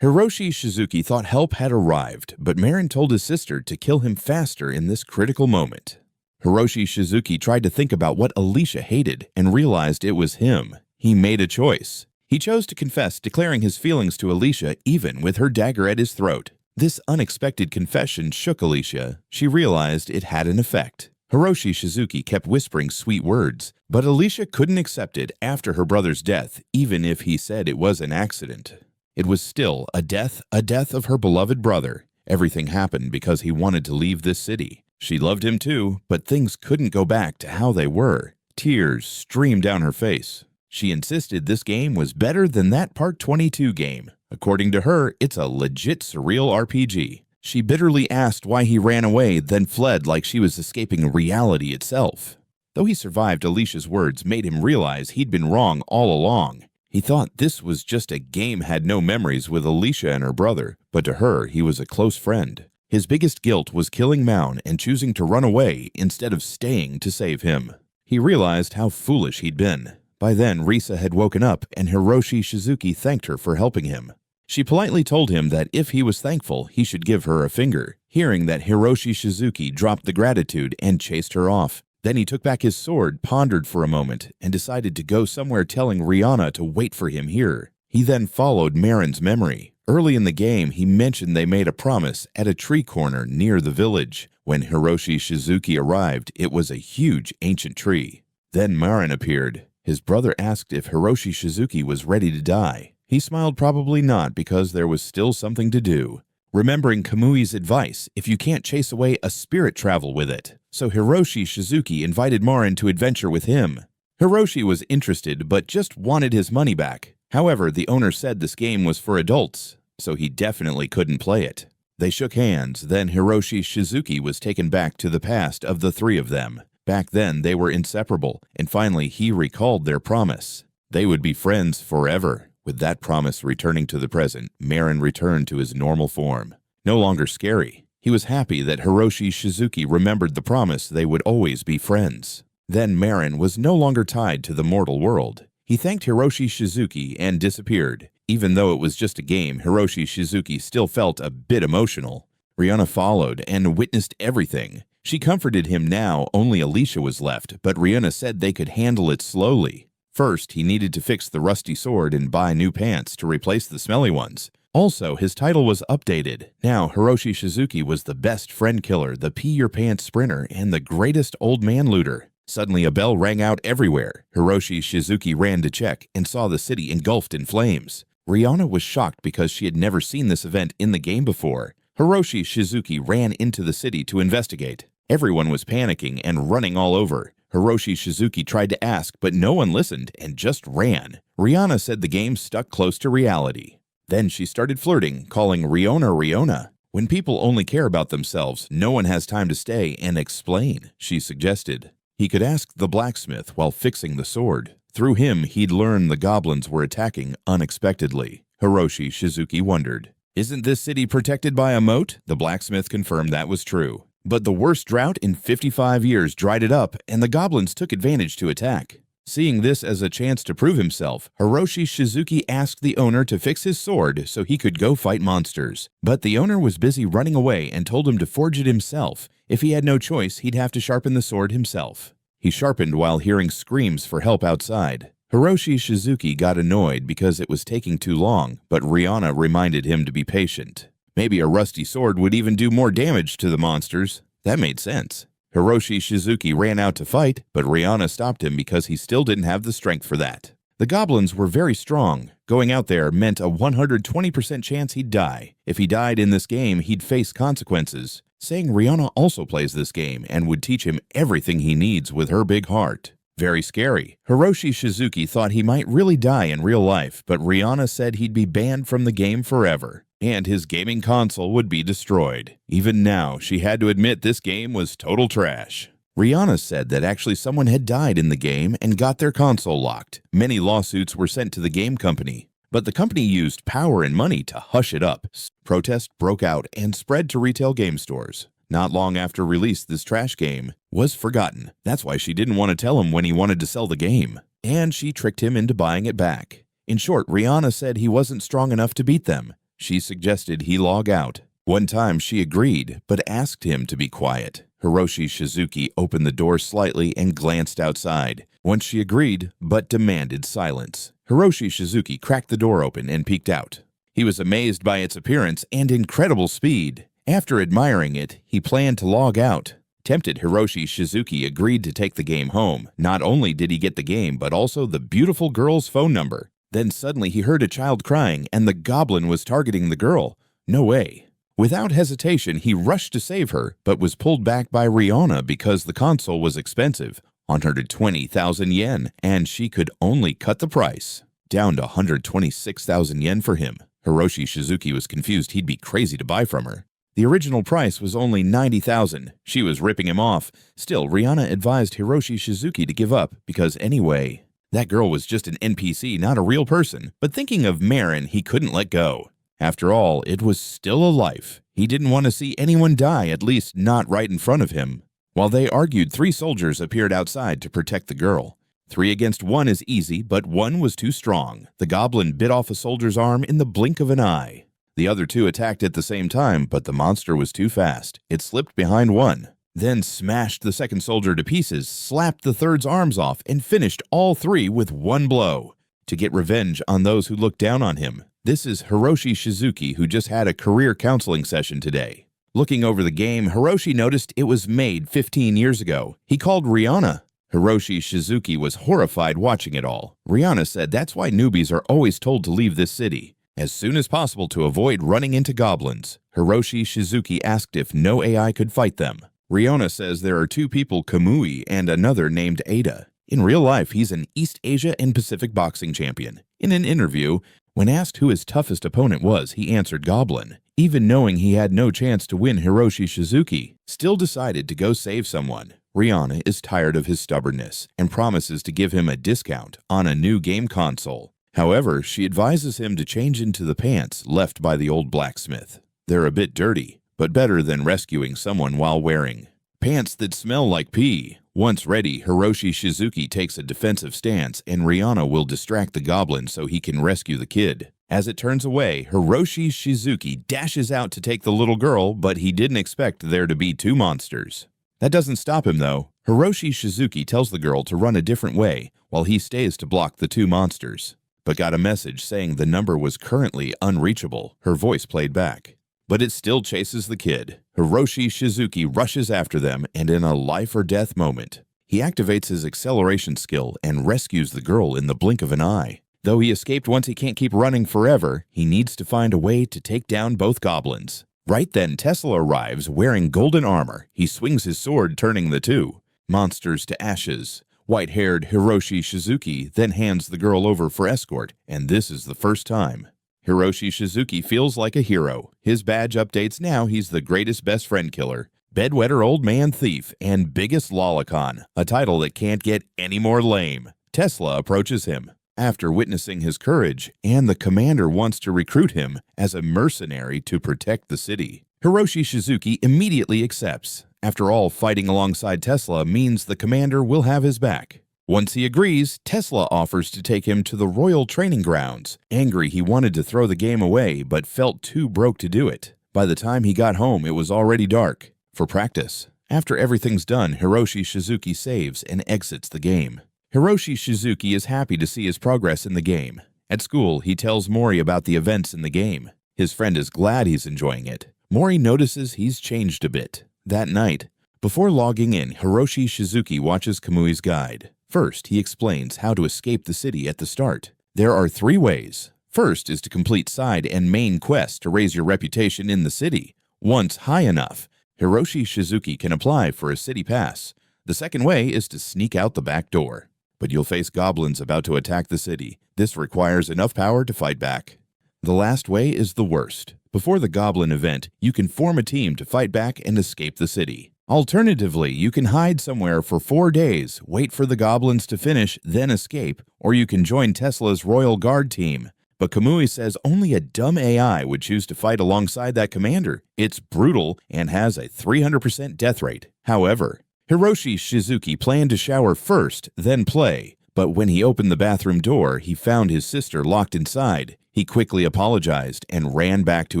Hiroshi Shizuki thought help had arrived, but Marin told his sister to kill him faster in this critical moment. Hiroshi Shizuki tried to think about what Alicia hated and realized it was him. He made a choice. He chose to confess, declaring his feelings to Alicia even with her dagger at his throat. This unexpected confession shook Alicia. She realized it had an effect. Hiroshi Shizuki kept whispering sweet words, but Alicia couldn't accept it after her brother's death, even if he said it was an accident. It was still a death of her beloved brother. Everything happened because he wanted to leave this city. She loved him too, but things couldn't go back to how they were. Tears streamed down her face. She insisted this game was better than that Part 22 game. According to her, it's a legit surreal RPG. She bitterly asked why he ran away, then fled like she was escaping reality itself. Though he survived, Alicia's words made him realize he'd been wrong all along. He thought this was just a game, had no memories with Alicia and her brother, but to her, he was a close friend. His biggest guilt was killing Maun and choosing to run away instead of staying to save him. He realized how foolish he'd been. By then, Risa had woken up and Hiroshi Shizuki thanked her for helping him. She politely told him that if he was thankful, he should give her a finger. Hearing that, Hiroshi Shizuki dropped the gratitude and chased her off. Then he took back his sword, pondered for a moment, and decided to go somewhere, telling Rihanna to wait for him here. He then followed Marin's memory. Early in the game, he mentioned they made a promise at a tree corner near the village. When Hiroshi Shizuki arrived, it was a huge ancient tree. Then Marin appeared. His brother asked if Hiroshi Shizuki was ready to die. He smiled, probably not, because there was still something to do. Remembering Kamui's advice, if you can't chase away a spirit, travel with it. So Hiroshi Shizuki invited Marin to adventure with him. Hiroshi was interested, but just wanted his money back. However, the owner said this game was for adults, so he definitely couldn't play it. They shook hands, then Hiroshi Shizuki was taken back to the past of the three of them. Back then, they were inseparable, and finally he recalled their promise. They would be friends forever. With that promise returning to the present, Marin returned to his normal form. No longer scary. He was happy that Hiroshi Shizuki remembered the promise they would always be friends. Then Marin was no longer tied to the mortal world. He thanked Hiroshi Shizuki and disappeared. Even though it was just a game, Hiroshi Shizuki still felt a bit emotional. Rihanna followed and witnessed everything. She comforted him. Now only Alicia was left, but Rihanna said they could handle it slowly. First, he needed to fix the rusty sword and buy new pants to replace the smelly ones. Also, his title was updated. Now, Hiroshi Shizuki was the best friend killer, the pee-your-pants sprinter, and the greatest old man looter. Suddenly, a bell rang out everywhere. Hiroshi Shizuki ran to check and saw the city engulfed in flames. Rihanna was shocked because she had never seen this event in the game before. Hiroshi Shizuki ran into the city to investigate. Everyone was panicking and running all over. Hiroshi Shizuki tried to ask, but no one listened and just ran. Rihanna said the game stuck close to reality. Then she started flirting, calling Riona. When people only care about themselves, no one has time to stay and explain, she suggested. He could ask the blacksmith while fixing the sword. Through him, he'd learn the goblins were attacking unexpectedly. Hiroshi Shizuki wondered, "Isn't this city protected by a moat?" The blacksmith confirmed that was true. But the worst drought in 55 years dried it up, and the goblins took advantage to attack. Seeing this as a chance to prove himself, Hiroshi Shizuki asked the owner to fix his sword so he could go fight monsters. But the owner was busy running away and told him to forge it himself. If he had no choice, he'd have to sharpen the sword himself. He sharpened while hearing screams for help outside. Hiroshi Shizuki got annoyed because it was taking too long, but Rihanna reminded him to be patient. Maybe a rusty sword would even do more damage to the monsters. That made sense. Hiroshi Shizuki ran out to fight, but Rihanna stopped him because he still didn't have the strength for that. The goblins were very strong. Going out there meant a 120% chance he'd die. If he died in this game, he'd face consequences. Saying Rihanna also plays this game and would teach him everything he needs with her big heart. Very scary. Hiroshi Shizuki thought he might really die in real life, but Rihanna said he'd be banned from the game forever, and his gaming console would be destroyed. Even now, she had to admit this game was total trash. Rihanna said that actually someone had died in the game and got their console locked. Many lawsuits were sent to the game company, but the company used power and money to hush it up. Protests broke out and spread to retail game stores. Not long after release, this trash game was forgotten. That's why she didn't want to tell him when he wanted to sell the game. And she tricked him into buying it back. In short, Rihanna said he wasn't strong enough to beat them. She suggested he log out. One time she agreed, but asked him to be quiet. Hiroshi Shizuki opened the door slightly and glanced outside. Once she agreed, but demanded silence. Hiroshi Shizuki cracked the door open and peeked out. He was amazed by its appearance and incredible speed. After admiring it, he planned to log out. Tempted, Hiroshi Shizuki agreed to take the game home. Not only did he get the game, but also the beautiful girl's phone number. Then suddenly he heard a child crying, and the goblin was targeting the girl. No way. Without hesitation, he rushed to save her, but was pulled back by Rihanna because the console was expensive, 120,000 yen, and she could only cut the price down to 126,000 yen for him. Hiroshi Shizuki was confused. He'd be crazy to buy from her. The original price was only 90,000. She was ripping him off. Still, Rihanna advised Hiroshi Shizuki to give up because anyway, That girl was just an NPC, not a real person, but thinking of Marin, he couldn't let go. After all, it was still a life. He didn't want to see anyone die, at least not right in front of him. While they argued, 3 soldiers appeared outside to protect the girl. 3 against 1 is easy, but 1 was too strong. The goblin bit off a soldier's arm in the blink of an eye. The other 2 attacked at the same time, but the monster was too fast. It slipped behind 1, then smashed the second soldier to pieces, slapped the third's arms off, and finished all 3 with 1 blow. To get revenge on those who looked down on him. This is Hiroshi Shizuki, who just had a career counseling session today. Looking over the game, Hiroshi noticed it was made 15 years ago. He called Rihanna. Hiroshi Shizuki was horrified watching it all. Rihanna said that's why newbies are always told to leave this city as soon as possible to avoid running into goblins. Hiroshi Shizuki asked if no AI could fight them. Rihanna says there are 2 people, Kamui and another named Ada. In real life, he's an East Asia and Pacific boxing champion. In an interview, when asked who his toughest opponent was, he answered Goblin. Even knowing he had no chance to win, Hiroshi Shizuki still decided to go save someone. Rihanna is tired of his stubbornness and promises to give him a discount on a new game console. However, she advises him to change into the pants left by the old blacksmith. They're a bit dirty, but better than rescuing someone while wearing pants that smell like pee. Once ready, Hiroshi Shizuki takes a defensive stance and Rihanna will distract the goblin so he can rescue the kid. As it turns away, Hiroshi Shizuki dashes out to take the little girl, but he didn't expect there to be 2 monsters. That doesn't stop him though. Hiroshi Shizuki tells the girl to run a different way while he stays to block the 2 monsters, but got a message saying the number was currently unreachable. Her voice played back. But it still chases the kid. Hiroshi Shizuki rushes after them, and in a life-or-death moment, he activates his acceleration skill and rescues the girl in the blink of an eye. Though he escaped once he can't keep running forever, he needs to find a way to take down both goblins. Right then, Tesla arrives wearing golden armor. He swings his sword, turning the 2 monsters to ashes. White-haired Hiroshi Shizuki then hands the girl over for escort, and this is the first time Hiroshi Shizuki feels like a hero. His badge updates now. He's the greatest best friend killer, bedwetter old man thief, and biggest lolicon, a title that can't get any more lame. Tesla approaches him after witnessing his courage, and the commander wants to recruit him as a mercenary to protect the city. Hiroshi Shizuki immediately accepts. After all, fighting alongside Tesla means the commander will have his back. Once he agrees, Tesla offers to take him to the Royal Training Grounds. Angry, he wanted to throw the game away, but felt too broke to do it. By the time he got home, it was already dark. For practice. After everything's done, Hiroshi Shizuki saves and exits the game. Hiroshi Shizuki is happy to see his progress in the game. At school, he tells Mori about the events in the game. His friend is glad he's enjoying it. Mori notices he's changed a bit. That night, before logging in, Hiroshi Shizuki watches Kamui's guide. First, he explains how to escape the city at the start. There are 3 ways. First is to complete side and main quests to raise your reputation in the city. Once high enough, Hiroshi Shizuki can apply for a city pass. The second way is to sneak out the back door. But you'll face goblins about to attack the city. This requires enough power to fight back. The last way is the worst. Before the goblin event, you can form a team to fight back and escape the city. Alternatively, you can hide somewhere for 4 days, wait for the goblins to finish, then escape, or you can join Tesla's Royal Guard team. But Kamui says only a dumb AI would choose to fight alongside that commander. It's brutal and has a 300% death rate. However, Hiroshi Shizuki planned to shower first, then play. But when he opened the bathroom door, he found his sister locked inside. He quickly apologized and ran back to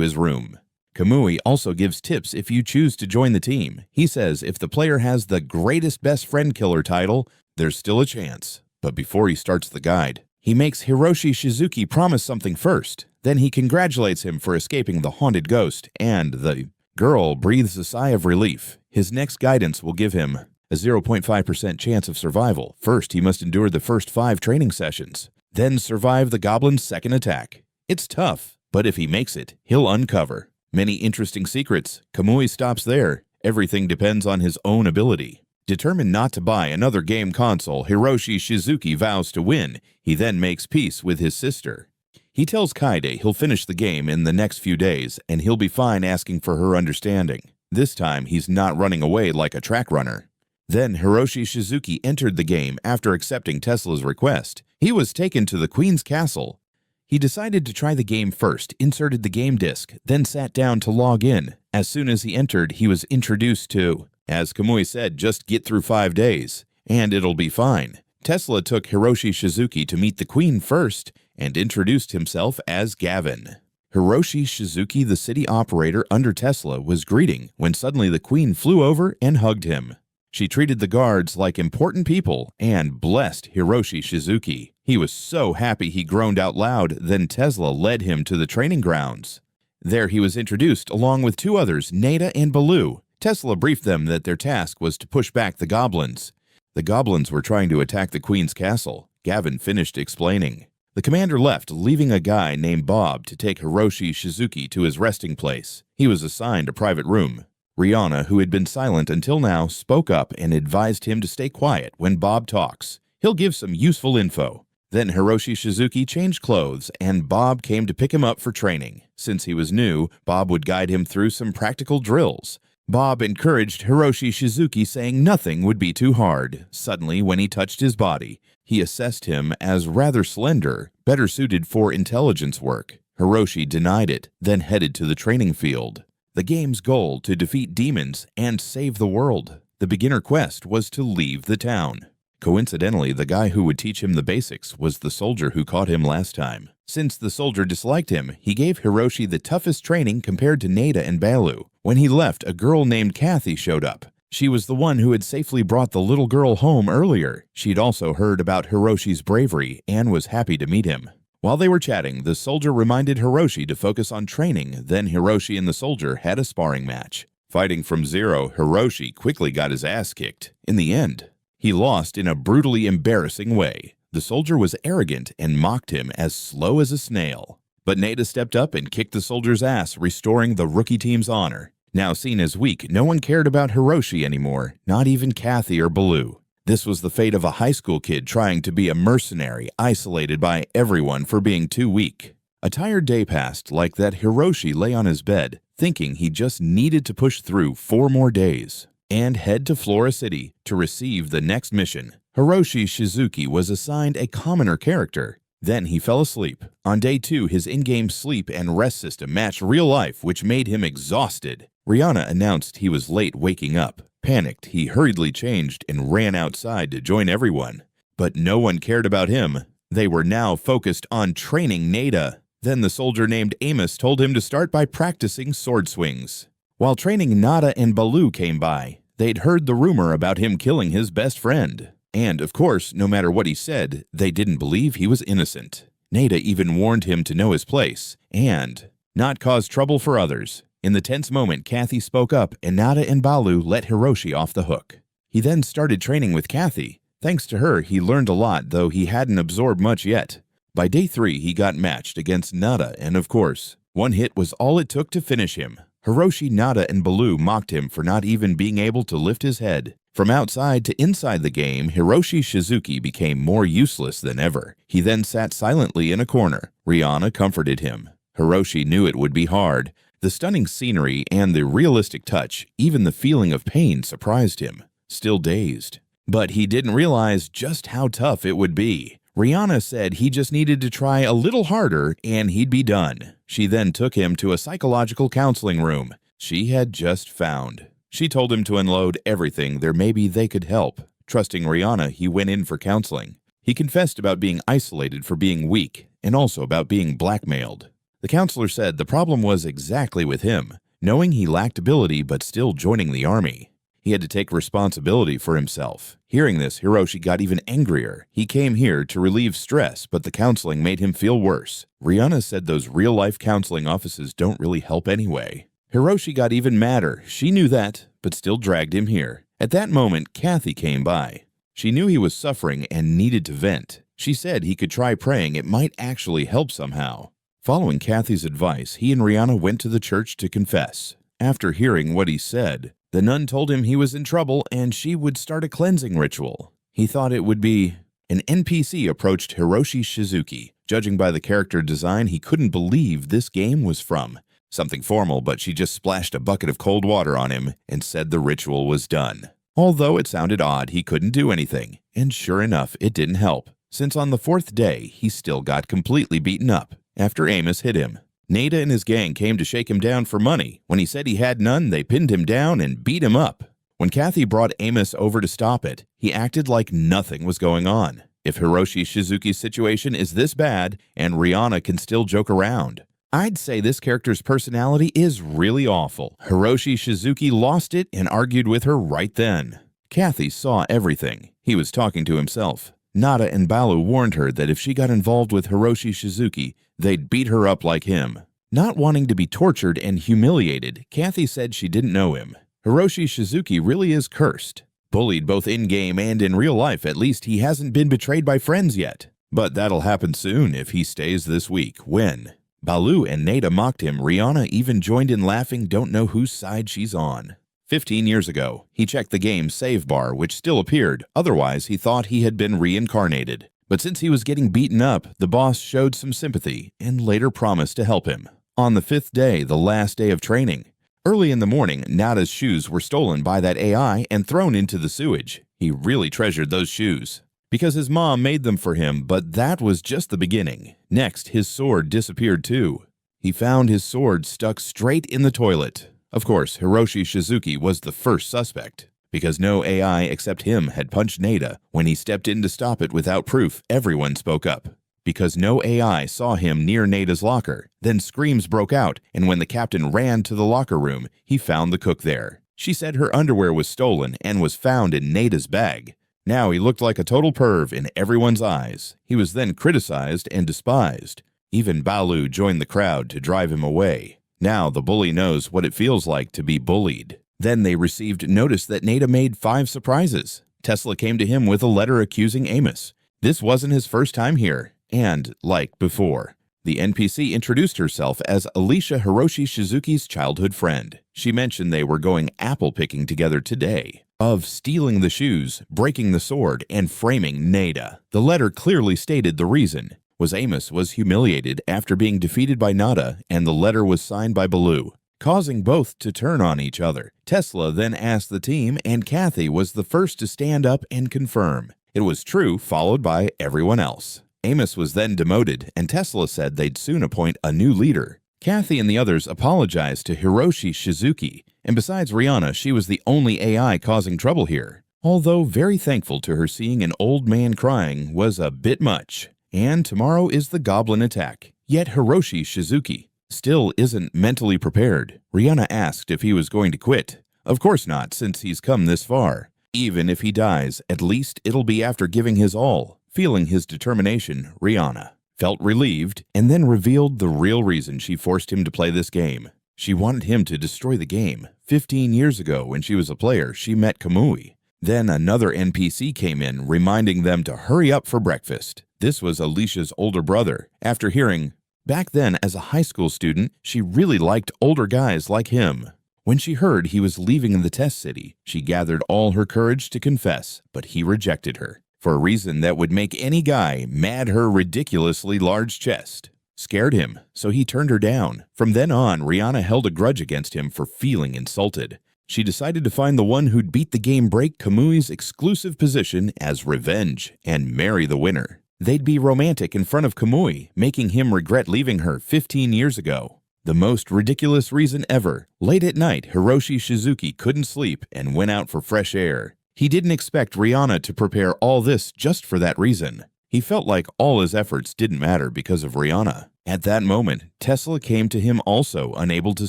his room. Kamui also gives tips if you choose to join the team. He says if the player has the greatest best friend killer title, there's still a chance. But before he starts the guide, he makes Hiroshi Shizuki promise something first. Then he congratulates him for escaping the haunted ghost, and the girl breathes a sigh of relief. His next guidance will give him a 0.5% chance of survival. First, he must endure the first 5 training sessions, then survive the goblin's second attack. It's tough, but if he makes it, he'll uncover many interesting secrets. Kamui stops there. Everything depends on his own ability. Determined not to buy another game console, Hiroshi Shizuki vows to win. He then makes peace with his sister. He tells Kaede he'll finish the game in the next few days, and he'll be fine asking for her understanding. This time, he's not running away like a track runner. Then Hiroshi Shizuki entered the game after accepting Tesla's request. He was taken to the Queen's castle. He decided to try the game first, inserted the game disc, then sat down to log in. As soon as he entered, he was introduced to, as Kamui said, just get through 5 days, and it'll be fine. Tesla took Hiroshi Shizuki to meet the Queen first and introduced himself as Gavin. Hiroshi Shizuki, the city operator under Tesla, was greeting when suddenly the Queen flew over and hugged him. She treated the guards like important people and blessed Hiroshi Shizuki. He was so happy he groaned out loud, then Tesla led him to the training grounds. There he was introduced along with 2 others, Nada and Baloo. Tesla briefed them that their task was to push back the goblins. The goblins were trying to attack the Queen's castle. Gavin finished explaining. The commander left, leaving a guy named Bob to take Hiroshi Shizuki to his resting place. He was assigned a private room. Rihanna, who had been silent until now, spoke up and advised him to stay quiet when Bob talks. He'll give some useful info. Then Hiroshi Shizuki changed clothes, and Bob came to pick him up for training. Since he was new, Bob would guide him through some practical drills. Bob encouraged Hiroshi Shizuki, saying nothing would be too hard. Suddenly, when he touched his body, he assessed him as rather slender, better suited for intelligence work. Hiroshi denied it, then headed to the training field. The game's goal to defeat demons and save the world. The beginner quest was to leave the town. Coincidentally, the guy who would teach him the basics was the soldier who caught him last time. Since the soldier disliked him, he gave Hiroshi the toughest training compared to Nada and Baloo. When he left, a girl named Kathy showed up. She was the one who had safely brought the little girl home earlier. She'd also heard about Hiroshi's bravery and was happy to meet him. While they were chatting, the soldier reminded Hiroshi to focus on training. Then Hiroshi and the soldier had a sparring match. Fighting from zero, Hiroshi quickly got his ass kicked. In the end, he lost in a brutally embarrassing way. The soldier was arrogant and mocked him as slow as a snail. But Nada stepped up and kicked the soldier's ass, restoring the rookie team's honor. Now seen as weak, no one cared about Hiroshi anymore, not even Kathy or Baloo. This was the fate of a high school kid trying to be a mercenary, isolated by everyone for being too weak. A tired day passed like that. Hiroshi lay on his bed, thinking he just needed to push through 4 more days and head to Flora City to receive the next mission. Hiroshi Shizuki was assigned a commoner character. Then he fell asleep. On day 2, his in-game sleep and rest system matched real life, which made him exhausted. Rihanna announced he was late waking up. Panicked, he hurriedly changed and ran outside to join everyone. But no one cared about him. They were now focused on training Nada. Then the soldier named Amos told him to start by practicing sword swings. While training, Nada and Baloo came by. They'd heard the rumor about him killing his best friend. And, of course, no matter what he said, they didn't believe he was innocent. Nada even warned him to know his place and not cause trouble for others. In the tense moment, Kathy spoke up, and Nada and Baloo let Hiroshi off the hook. He then started training with Kathy. Thanks to her, he learned a lot, though he hadn't absorbed much yet. By day 3, he got matched against Nada, and of course, one hit was all it took to finish him. Hiroshi, Nada, and Baloo mocked him for not even being able to lift his head. From outside to inside the game, Hiroshi Shizuki became more useless than ever. He then sat silently in a corner. Rihanna comforted him. Hiroshi knew it would be hard. The stunning scenery and the realistic touch, even the feeling of pain, surprised him, still dazed. But he didn't realize just how tough it would be. Rihanna said he just needed to try a little harder and he'd be done. She then took him to a psychological counseling room she had just found. She told him to unload everything there maybe they could help. Trusting Rihanna, he went in for counseling. He confessed about being isolated for being weak and also about being blackmailed. The counselor said the problem was exactly with him, knowing he lacked ability but still joining the army. He had to take responsibility for himself. Hearing this, Hiroshi got even angrier. He came here to relieve stress, but the counseling made him feel worse. Rihanna said those real-life counseling offices don't really help anyway. Hiroshi got even madder. She knew that, but still dragged him here. At that moment, Kathy came by. She knew he was suffering and needed to vent. She said he could try praying. It might actually help somehow. Following Kathy's advice, he and Rihanna went to the church to confess. After hearing what he said, the nun told him he was in trouble and she would start a cleansing ritual. He thought it would be. An NPC approached Hiroshi Shizuki. Judging by the character design, he couldn't believe this game was from. Something formal, but she just splashed a bucket of cold water on him and said the ritual was done. Although it sounded odd, he couldn't do anything, and sure enough, it didn't help, since on the fourth day, he still got completely beaten up after Amos hit him. Nada and his gang came to shake him down for money. When he said he had none, they pinned him down and beat him up. When Kathy brought Amos over to stop it, he acted like nothing was going on. If Hiroshi Shizuki's situation is this bad, and Rihanna can still joke around, I'd say this character's personality is really awful. Hiroshi Shizuki lost it and argued with her right then. Kathy saw everything. He was talking to himself. Nada and Balu warned her that if she got involved with Hiroshi Shizuki, they'd beat her up like him. Not wanting to be tortured and humiliated, Kathy said she didn't know him. Hiroshi Shizuki really is cursed. Bullied both in-game and in real life, at least he hasn't been betrayed by friends yet. But that'll happen soon if he stays this week, when Balu and Nada mocked him. Rihanna even joined in laughing, don't know whose side she's on. 15 years ago, he checked the game's save bar, which still appeared. Otherwise, he thought he had been reincarnated. But since he was getting beaten up, the boss showed some sympathy and later promised to help him. On the fifth day, the last day of training, early in the morning, Nada's shoes were stolen by that AI and thrown into the sewage. He really treasured those shoes because his mom made them for him, but that was just the beginning. Next, his sword disappeared too. He found his sword stuck straight in the toilet. Of course, Hiroshi Shizuki was the first suspect. Because no AI except him had punched Nada, when he stepped in to stop it without proof, everyone spoke up. Because no AI saw him near Nada's locker, then screams broke out, and when the captain ran to the locker room, he found the cook there. She said her underwear was stolen and was found in Nada's bag. Now he looked like a total perv in everyone's eyes. He was then criticized and despised. Even Balu joined the crowd to drive him away. Now the bully knows what it feels like to be bullied. Then they received notice that Nada made 5 surprises. Tesla came to him with a letter accusing Amos. This wasn't his first time here, and like before. The NPC introduced herself as Alicia, Hiroshi Shizuki's childhood friend. She mentioned they were going apple picking together today. Of stealing the shoes, breaking the sword, and framing Nada. The letter clearly stated the reason was Amos was humiliated after being defeated by Nada, and the letter was signed by Balu, causing both to turn on each other. Tesla then asked the team, and Kathy was the first to stand up and confirm. It was true, followed by everyone else. Amos was then demoted, and Tesla said they'd soon appoint a new leader. Kathy and the others apologized to Hiroshi Shizuki, and besides Rihanna, she was the only AI causing trouble here. Although very thankful to her, seeing an old man crying was a bit much. And tomorrow is the goblin attack. Yet Hiroshi Shizuki still isn't mentally prepared. Rihanna asked if he was going to quit. Of course not, since he's come this far. Even if he dies, at least it'll be after giving his all. Feeling his determination, Rihanna felt relieved and then revealed the real reason she forced him to play this game. She wanted him to destroy the game. 15 years ago, when she was a player, she met Kamui. Then another NPC came in, reminding them to hurry up for breakfast. This was Alicia's older brother. After hearing, back then as a high school student, she really liked older guys like him. When she heard he was leaving the test city, she gathered all her courage to confess, but he rejected her. For a reason that would make any guy mad, her ridiculously large chest scared him, so he turned her down. From then on, Rihanna held a grudge against him for feeling insulted. She decided to find the one who'd beat the game, break Kamui's exclusive position as revenge, and marry the winner. They'd be romantic in front of Kamui, making him regret leaving her 15 years ago. The most ridiculous reason ever. Late at night, Hiroshi Shizuki couldn't sleep and went out for fresh air. He didn't expect Rihanna to prepare all this just for that reason. He felt like all his efforts didn't matter because of Rihanna. At that moment, Tesla came to him also, unable to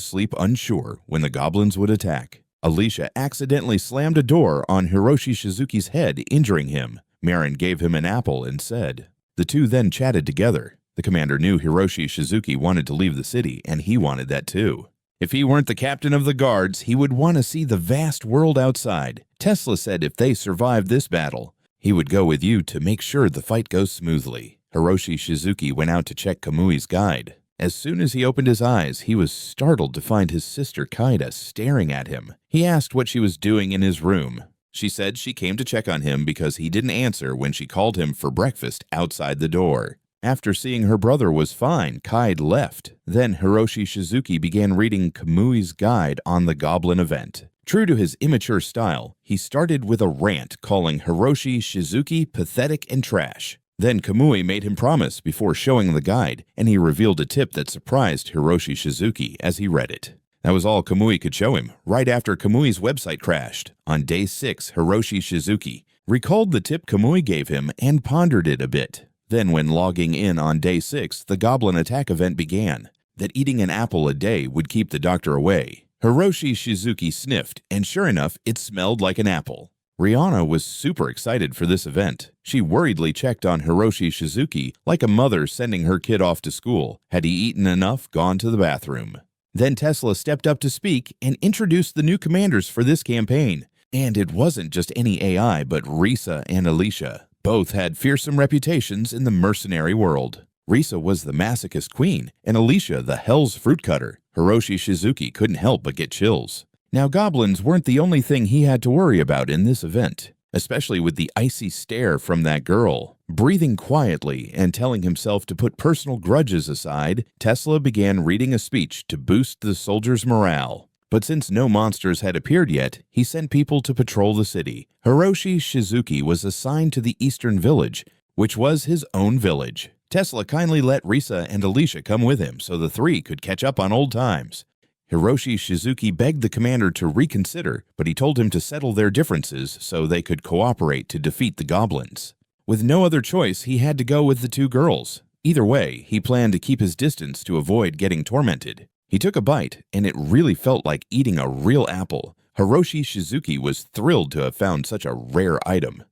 sleep, unsure when the goblins would attack. Alicia accidentally slammed a door on Hiroshi Shizuki's head, injuring him. Marin gave him an apple and said. The two then chatted together. The commander knew Hiroshi Shizuki wanted to leave the city, and he wanted that too. If he weren't the captain of the guards, he would want to see the vast world outside. Tesla said if they survived this battle, he would go with you to make sure the fight goes smoothly. Hiroshi Shizuki went out to check Kamui's guide. As soon as he opened his eyes, he was startled to find his sister Kaida staring at him. He asked what she was doing in his room. She said she came to check on him because he didn't answer when she called him for breakfast outside the door. After seeing her brother was fine, Kaide left. Then Hiroshi Shizuki began reading Kamui's guide on the Goblin event. True to his immature style, he started with a rant calling Hiroshi Shizuki pathetic and trash. Then Kamui made him promise before showing the guide, and he revealed a tip that surprised Hiroshi Shizuki as he read it. That was all Kamui could show him, right after Kamui's website crashed. On day 6, Hiroshi Shizuki recalled the tip Kamui gave him and pondered it a bit. Then when logging in on day 6, the Goblin attack event began, that eating an apple a day would keep the doctor away. Hiroshi Shizuki sniffed, and sure enough, it smelled like an apple. Rihanna was super excited for this event. She worriedly checked on Hiroshi Shizuki like a mother sending her kid off to school. Had he eaten enough, gone to the bathroom? Then Tesla stepped up to speak and introduced the new commanders for this campaign. And it wasn't just any AI, but Risa and Alicia. Both had fearsome reputations in the mercenary world. Risa was the masochist queen, and Alicia the Hell's fruit cutter. Hiroshi Shizuki couldn't help but get chills. Now, goblins weren't the only thing he had to worry about in this event, especially with the icy stare from that girl. Breathing quietly and telling himself to put personal grudges aside, Tesla began reading a speech to boost the soldiers' morale. But since no monsters had appeared yet, he sent people to patrol the city. Hiroshi Shizuki was assigned to the Eastern Village, which was his own village. Tesla kindly let Risa and Alicia come with him so the three could catch up on old times. Hiroshi Shizuki begged the commander to reconsider, but he told him to settle their differences so they could cooperate to defeat the goblins. With no other choice, he had to go with the two girls. Either way, he planned to keep his distance to avoid getting tormented. He took a bite, and it really felt like eating a real apple. Hiroshi Shizuki was thrilled to have found such a rare item.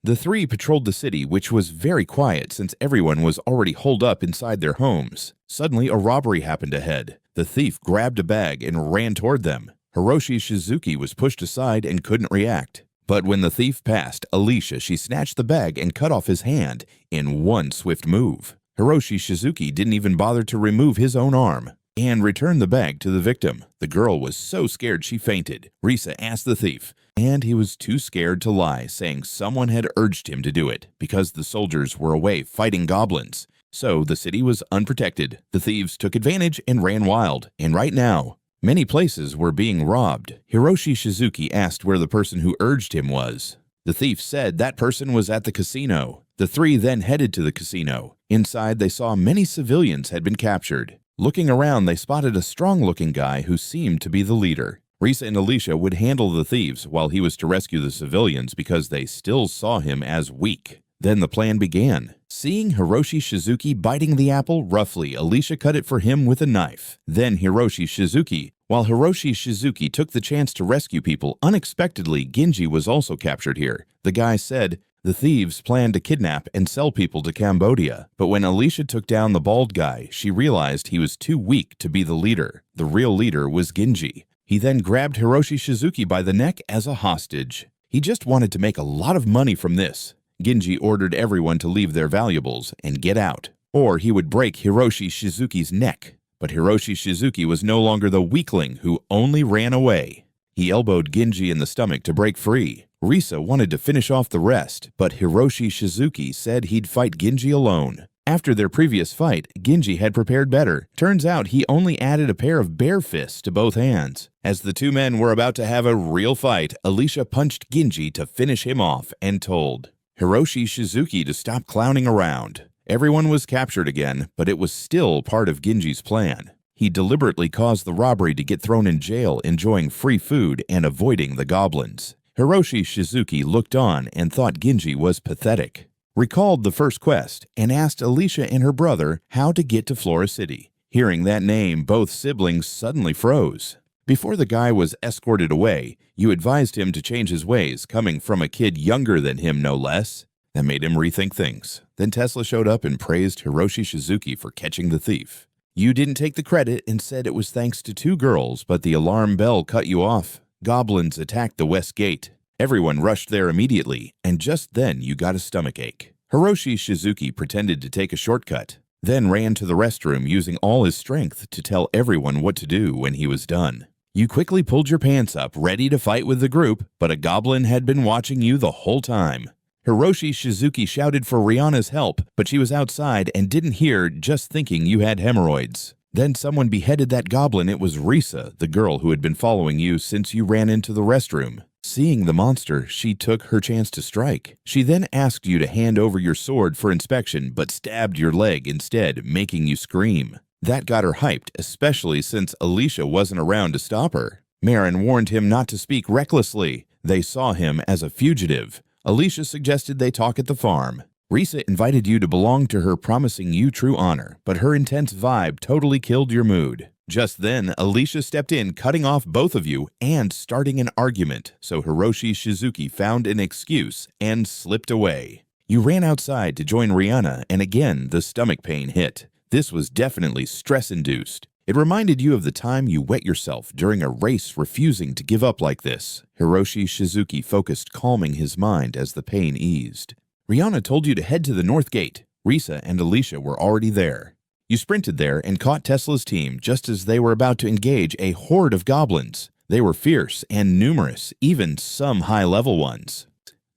The three patrolled the city, which was very quiet since everyone was already holed up inside their homes. Suddenly, a robbery happened ahead. The thief grabbed a bag and ran toward them. Hiroshi Shizuki was pushed aside and couldn't react. But when the thief passed Alicia, she snatched the bag and cut off his hand in one swift move. Hiroshi Shizuki didn't even bother to remove his own arm and returned the bag to the victim. The girl was so scared she fainted. Risa asked the thief, and he was too scared to lie, saying someone had urged him to do it because the soldiers were away fighting goblins. So the city was unprotected. The thieves took advantage and ran wild. And right now, many places were being robbed. Hiroshi Shizuki asked where the person who urged him was. The thief said that person was at the casino. The three then headed to the casino. Inside, they saw many civilians had been captured. Looking around, they spotted a strong-looking guy who seemed to be the leader. Risa and Alicia would handle the thieves while he was to rescue the civilians because they still saw him as weak. Then the plan began. Seeing Hiroshi Shizuki biting the apple roughly, Alicia cut it for him with a knife. Then Hiroshi Shizuki. While Hiroshi Shizuki took the chance to rescue people, unexpectedly Genji was also captured here. The guy said, the thieves planned to kidnap and sell people to Cambodia, but when Alicia took down the bald guy, she realized he was too weak to be the leader. The real leader was Genji. He then grabbed Hiroshi Shizuki by the neck as a hostage. He just wanted to make a lot of money from this. Genji ordered everyone to leave their valuables and get out, or he would break Hiroshi Shizuki's neck. But Hiroshi Shizuki was no longer the weakling who only ran away. He elbowed Genji in the stomach to break free. Risa wanted to finish off the rest, but Hiroshi Shizuki said he'd fight Genji alone. After their previous fight, Genji had prepared better. Turns out he only added a pair of bare fists to both hands. As the two men were about to have a real fight, Alicia punched Genji to finish him off and told Hiroshi Shizuki to stop clowning around. Everyone was captured again, but it was still part of Genji's plan. He deliberately caused the robbery to get thrown in jail, enjoying free food and avoiding the goblins. Hiroshi Shizuki looked on and thought Genji was pathetic, recalled the first quest, and asked Alicia and her brother how to get to Flora City. Hearing that name, both siblings suddenly froze. Before the guy was escorted away, you advised him to change his ways, coming from a kid younger than him, no less. That made him rethink things. Then Tesla showed up and praised Hiroshi Shizuki for catching the thief. You didn't take the credit and said it was thanks to two girls, but the alarm bell cut you off. Goblins attacked the west gate. Everyone rushed there immediately, and just then you got a stomachache. Hiroshi Shizuki pretended to take a shortcut, then ran to the restroom using all his strength to tell everyone what to do when he was done. You quickly pulled your pants up, ready to fight with the group, but a goblin had been watching you the whole time. Hiroshi Shizuki shouted for Rihanna's help, but she was outside and didn't hear, just thinking you had hemorrhoids. Then someone beheaded that goblin. It was Risa, the girl who had been following you since you ran into the restroom. Seeing the monster, she took her chance to strike. She then asked you to hand over your sword for inspection, but stabbed your leg instead, making you scream. That got her hyped, especially since Alicia wasn't around to stop her. Marin warned him not to speak recklessly. They saw him as a fugitive. Alicia suggested they talk at the farm. Risa invited you to belong to her, promising you true honor, but her intense vibe totally killed your mood. Just then, Alicia stepped in, cutting off both of you and starting an argument, so Hiroshi Shizuki found an excuse and slipped away. You ran outside to join Rihanna, and again the stomach pain hit. This was definitely stress-induced. It reminded you of the time you wet yourself during a race, refusing to give up like this. Hiroshi Shizuki focused, calming his mind as the pain eased. Rihanna told you to head to the north gate. Risa and Alicia were already there. You sprinted there and caught Tesla's team just as they were about to engage a horde of goblins. They were fierce and numerous, even some high-level ones.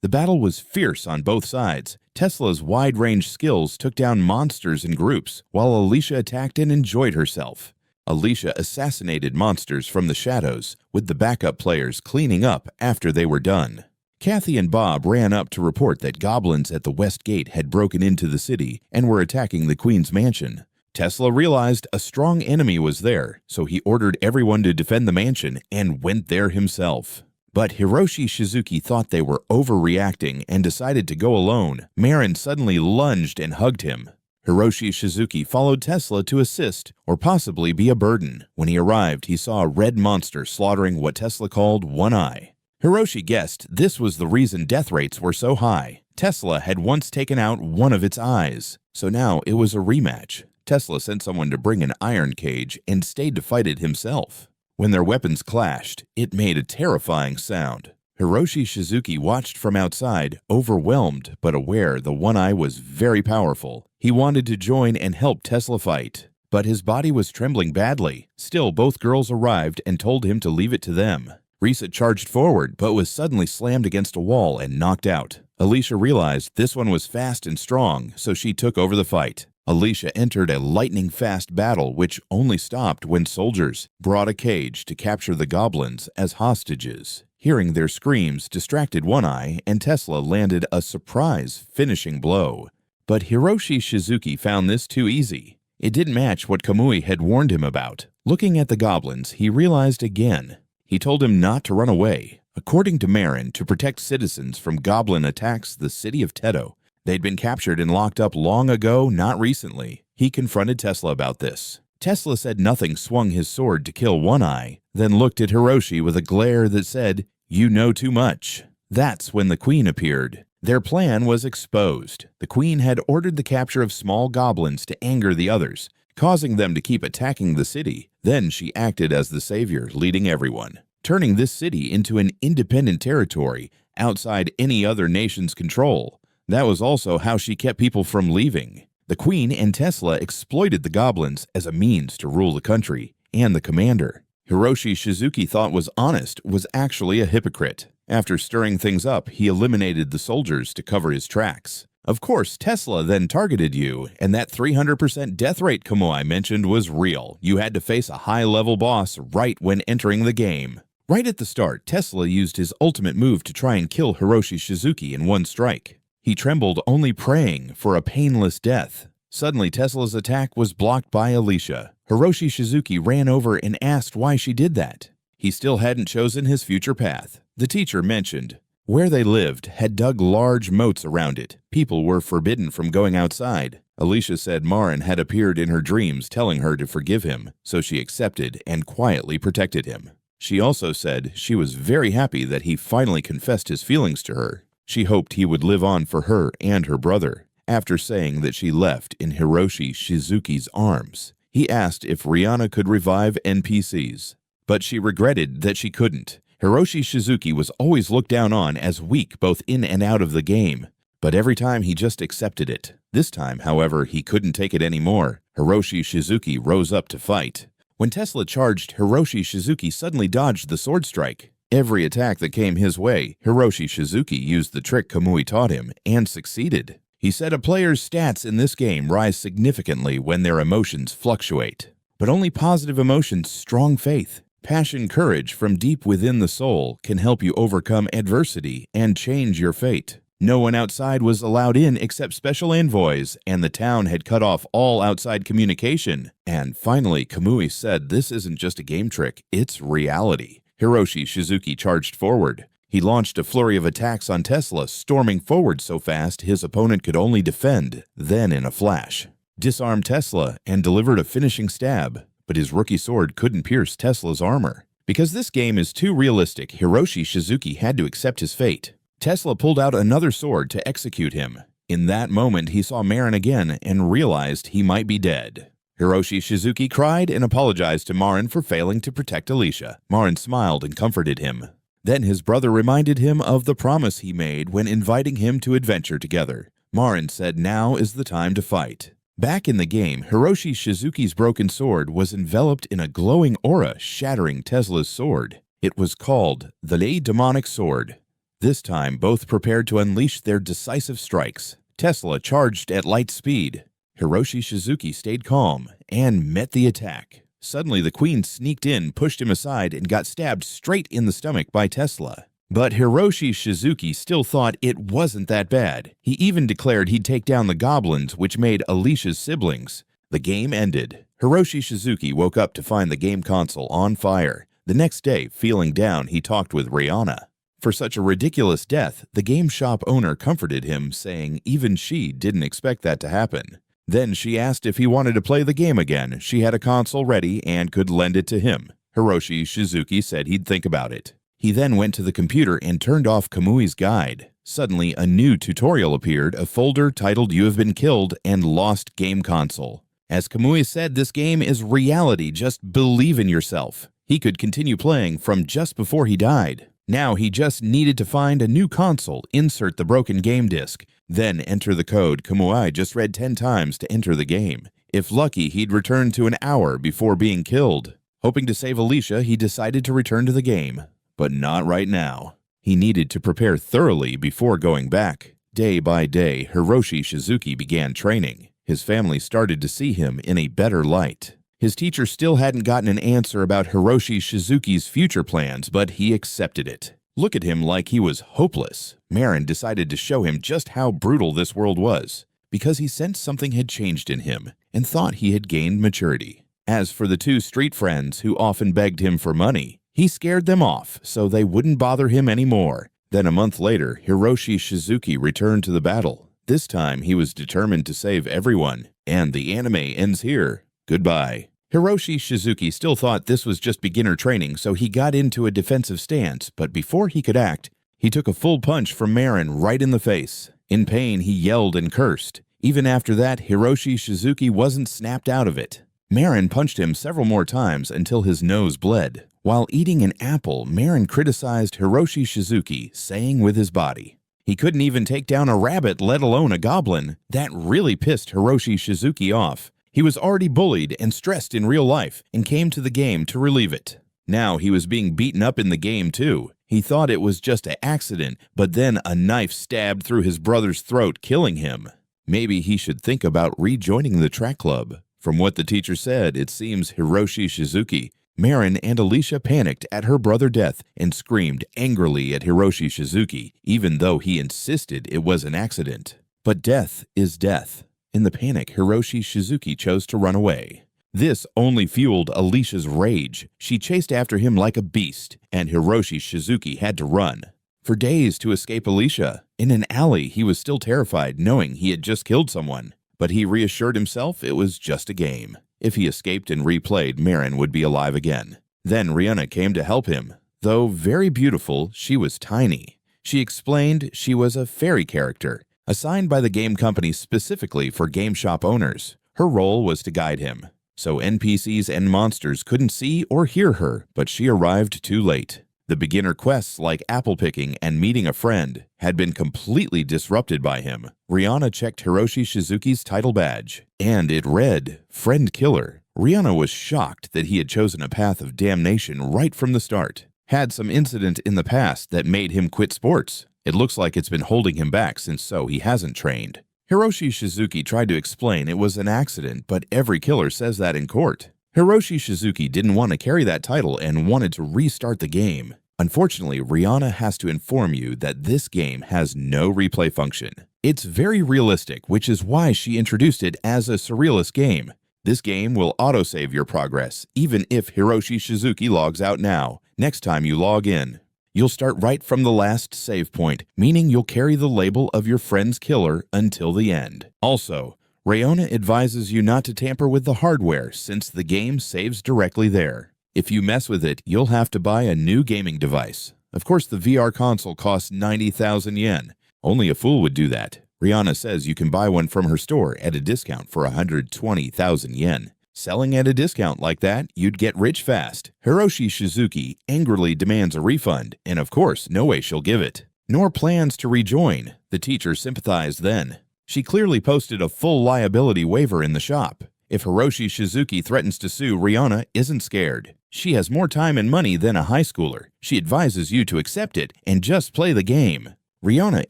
The battle was fierce on both sides. Tesla's wide-range skills took down monsters in groups, while Alicia attacked and enjoyed herself. Alicia assassinated monsters from the shadows, with the backup players cleaning up after they were done. Kathy and Bob ran up to report that goblins at the west gate had broken into the city and were attacking the Queen's mansion. Tesla realized a strong enemy was there, so he ordered everyone to defend the mansion and went there himself. But Hiroshi Shizuki thought they were overreacting and decided to go alone. Marin suddenly lunged and hugged him. Hiroshi Shizuki followed Tesla to assist, or possibly be a burden. When he arrived, he saw a red monster slaughtering what Tesla called One Eye. Hiroshi guessed this was the reason death rates were so high. Tesla had once taken out one of its eyes, so now it was a rematch. Tesla sent someone to bring an iron cage and stayed to fight it himself. When their weapons clashed, it made a terrifying sound. Hiroshi Shizuki watched from outside, overwhelmed but aware the One Eye was very powerful. He wanted to join and help Tesla fight, but his body was trembling badly. Still, both girls arrived and told him to leave it to them. Risa charged forward, but was suddenly slammed against a wall and knocked out. Alicia realized this one was fast and strong, so she took over the fight. Alicia entered a lightning-fast battle which only stopped when soldiers brought a cage to capture the goblins as hostages. Hearing their screams distracted One Eye, and Tesla landed a surprise finishing blow. But Hiroshi Shizuki found this too easy. It didn't match what Kamui had warned him about. Looking at the goblins, he realized again. He told him not to run away. According to Marin, to protect citizens from goblin attacks, the city of Tedo. They'd been captured and locked up long ago, not recently. He confronted Tesla about this. Tesla said nothing, swung his sword to kill One Eye, then looked at Hiroshi with a glare that said, "You know too much." That's when the Queen appeared. Their plan was exposed. The Queen had ordered the capture of small goblins to anger the others, causing them to keep attacking the city. Then she acted as the savior, leading everyone, turning this city into an independent territory outside any other nation's control. That was also how she kept people from leaving. The Queen and Tesla exploited the goblins as a means to rule the country, and the commander, Hiroshi Shizuki thought was honest, was actually a hypocrite. After stirring things up, he eliminated the soldiers to cover his tracks. Of course, Tesla then targeted you, and that 300% death rate Kamui mentioned was real. You had to face a high-level boss right when entering the game. Right at the start, Tesla used his ultimate move to try and kill Hiroshi Shizuki in one strike. He trembled, only praying for a painless death. Suddenly, Tesla's attack was blocked by Alicia. Hiroshi Shizuki ran over and asked why she did that. He still hadn't chosen his future path. The teacher mentioned where they lived had dug large moats around it. People were forbidden from going outside. Alicia said Marin had appeared in her dreams telling her to forgive him, so she accepted and quietly protected him. She also said she was very happy that he finally confessed his feelings to her. She hoped he would live on for her and her brother. After saying that she left in Hiroshi Shizuki's arms, he asked if Rihanna could revive NPCs, but she regretted that she couldn't. Hiroshi Shizuki was always looked down on as weak both in and out of the game, but every time he just accepted it. This time, however, he couldn't take it anymore. Hiroshi Shizuki rose up to fight. When Tesla charged, Hiroshi Shizuki suddenly dodged the sword strike. Every attack that came his way, Hiroshi Shizuki used the trick Kamui taught him and succeeded. He said a player's stats in this game rise significantly when their emotions fluctuate. But only positive emotions, strong faith, passion, courage from deep within the soul can help you overcome adversity and change your fate. No one outside was allowed in except special envoys, and the town had cut off all outside communication. And finally, Kamui said this isn't just a game trick, it's reality. Hiroshi Shizuki charged forward. He launched a flurry of attacks on Tesla, storming forward so fast his opponent could only defend, then in a flash disarmed Tesla and delivered a finishing stab, but his rookie sword couldn't pierce Tesla's armor. Because this game is too realistic, Hiroshi Shizuki had to accept his fate. Tesla pulled out another sword to execute him. In that moment, he saw Marin again and realized he might be dead. Hiroshi Shizuki cried and apologized to Marin for failing to protect Alicia. Marin smiled and comforted him. Then his brother reminded him of the promise he made when inviting him to adventure together. Marin said now is the time to fight. Back in the game, Hiroshi Shizuki's broken sword was enveloped in a glowing aura shattering Tesla's sword. It was called the Demonic Sword. This time, both prepared to unleash their decisive strikes. Tesla charged at light speed. Hiroshi Shizuki stayed calm and met the attack. Suddenly, the queen sneaked in, pushed him aside, and got stabbed straight in the stomach by Tesla. But Hiroshi Shizuki still thought it wasn't that bad. He even declared he'd take down the goblins, which made Alicia's siblings. The game ended. Hiroshi Shizuki woke up to find the game console on fire. The next day, feeling down, he talked with Rihanna. For such a ridiculous death, the game shop owner comforted him, saying even she didn't expect that to happen. Then she asked if he wanted to play the game again. She had a console ready and could lend it to him. Hiroshi Shizuki said he'd think about it. He then went to the computer and turned off Kamui's guide. Suddenly, a new tutorial appeared, a folder titled "You have been killed" and "Lost Game Console." As Kamui said, this game is reality, just believe in yourself. He could continue playing from just before he died. Now he just needed to find a new console, insert the broken game disc, then enter the code Kamui just read 10 times to enter the game. If lucky, he'd return to an hour before being killed. Hoping to save Alicia, he decided to return to the game. But not right now. He needed to prepare thoroughly before going back. Day by day, Hiroshi Shizuki began training. His family started to see him in a better light. His teacher still hadn't gotten an answer about Hiroshi Shizuki's future plans, but he accepted it. Look at him like he was hopeless. Marin decided to show him just how brutal this world was, because he sensed something had changed in him and thought he had gained maturity. As for the two street friends who often begged him for money, he scared them off so they wouldn't bother him anymore. Then a month later, Hiroshi Shizuki returned to the battle. This time he was determined to save everyone, and the anime ends here. Goodbye. Hiroshi Shizuki still thought this was just beginner training, so he got into a defensive stance, but before he could act, he took a full punch from Marin right in the face. In pain, he yelled and cursed. Even after that, Hiroshi Shizuki wasn't snapped out of it. Marin punched him several more times until his nose bled. While eating an apple, Marin criticized Hiroshi Shizuki, saying with his body, he couldn't even take down a rabbit, let alone a goblin. That really pissed Hiroshi Shizuki off. He was already bullied and stressed in real life and came to the game to relieve it. Now he was being beaten up in the game too. He thought it was just an accident, but then a knife stabbed through his brother's throat, killing him. Maybe he should think about rejoining the track club. From what the teacher said, it seems Hiroshi Shizuki, Marin, and Alicia panicked at her brother's death and screamed angrily at Hiroshi Shizuki, even though he insisted it was an accident. But death is death. In the panic, Hiroshi Shizuki chose to run away. This only fueled Alicia's rage. She chased after him like a beast, and Hiroshi Shizuki had to run. For days to escape Alicia. In an alley, he was still terrified, knowing he had just killed someone. But he reassured himself it was just a game. If he escaped and replayed, Marin would be alive again. Then Rihanna came to help him. Though very beautiful, she was tiny. She explained she was a fairy character, assigned by the game company specifically for game shop owners. Her role was to guide him, so NPCs and monsters couldn't see or hear her, but she arrived too late. The beginner quests like apple picking and meeting a friend had been completely disrupted by him. Rihanna checked Hiroshi Shizuki's title badge, and it read, Friend Killer. Rihanna was shocked that he had chosen a path of damnation right from the start. had some incident in the past that made him quit sports. It looks like it's been holding him back since so he hasn't trained. Hiroshi Shizuki tried to explain it was an accident, but every killer says that in court. Hiroshi Shizuki didn't want to carry that title and wanted to restart the game. Unfortunately, Rihanna has to inform you that this game has no replay function. It's very realistic, which is why she introduced it as a surrealist game. This game will autosave your progress, even if Hiroshi Shizuki logs out now, next time you log in. You'll start right from the last save point, meaning you'll carry the label of your friend's killer until the end. Also, Rihanna advises you not to tamper with the hardware since the game saves directly there. If you mess with it, you'll have to buy a new gaming device. Of course, the VR console costs 90,000 yen. Only a fool would do that. Rihanna says you can buy one from her store at a discount for 120,000 yen. Selling at a discount like that, you'd get rich fast. Hiroshi Shizuki angrily demands a refund, and of course, no way she'll give it. Nor plans to rejoin. The teacher sympathized then. She clearly posted a full liability waiver in the shop. If Hiroshi Shizuki threatens to sue, Rihanna isn't scared. She has more time and money than a high schooler. She advises you to accept it and just play the game. Rihanna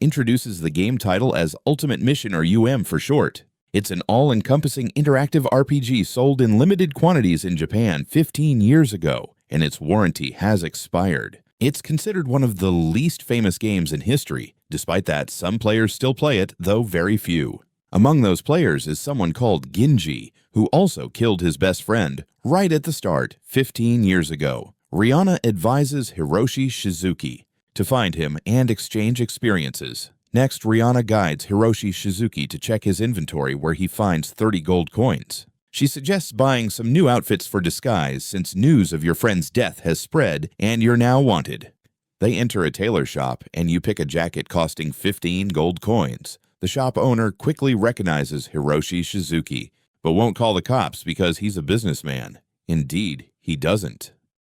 introduces the game title as Ultimate Mission, or UM for short. It's an all-encompassing interactive RPG sold in limited quantities in Japan 15 years ago, and its warranty has expired. It's considered one of the least famous games in history. Despite that, some players still play it, though very few. Among those players is someone called Genji, who also killed his best friend right at the start 15 years ago. Rihanna advises Hiroshi Shizuki to find him and exchange experiences. Next, Rihanna guides Hiroshi Shizuki to check his inventory where he finds 30 gold coins. She suggests buying some new outfits for disguise since news of your friend's death has spread and you're now wanted. They enter a tailor shop and you pick a jacket costing 15 gold coins. The shop owner quickly recognizes Hiroshi Shizuki, but won't call the cops because he's a businessman. Indeed, he doesn't.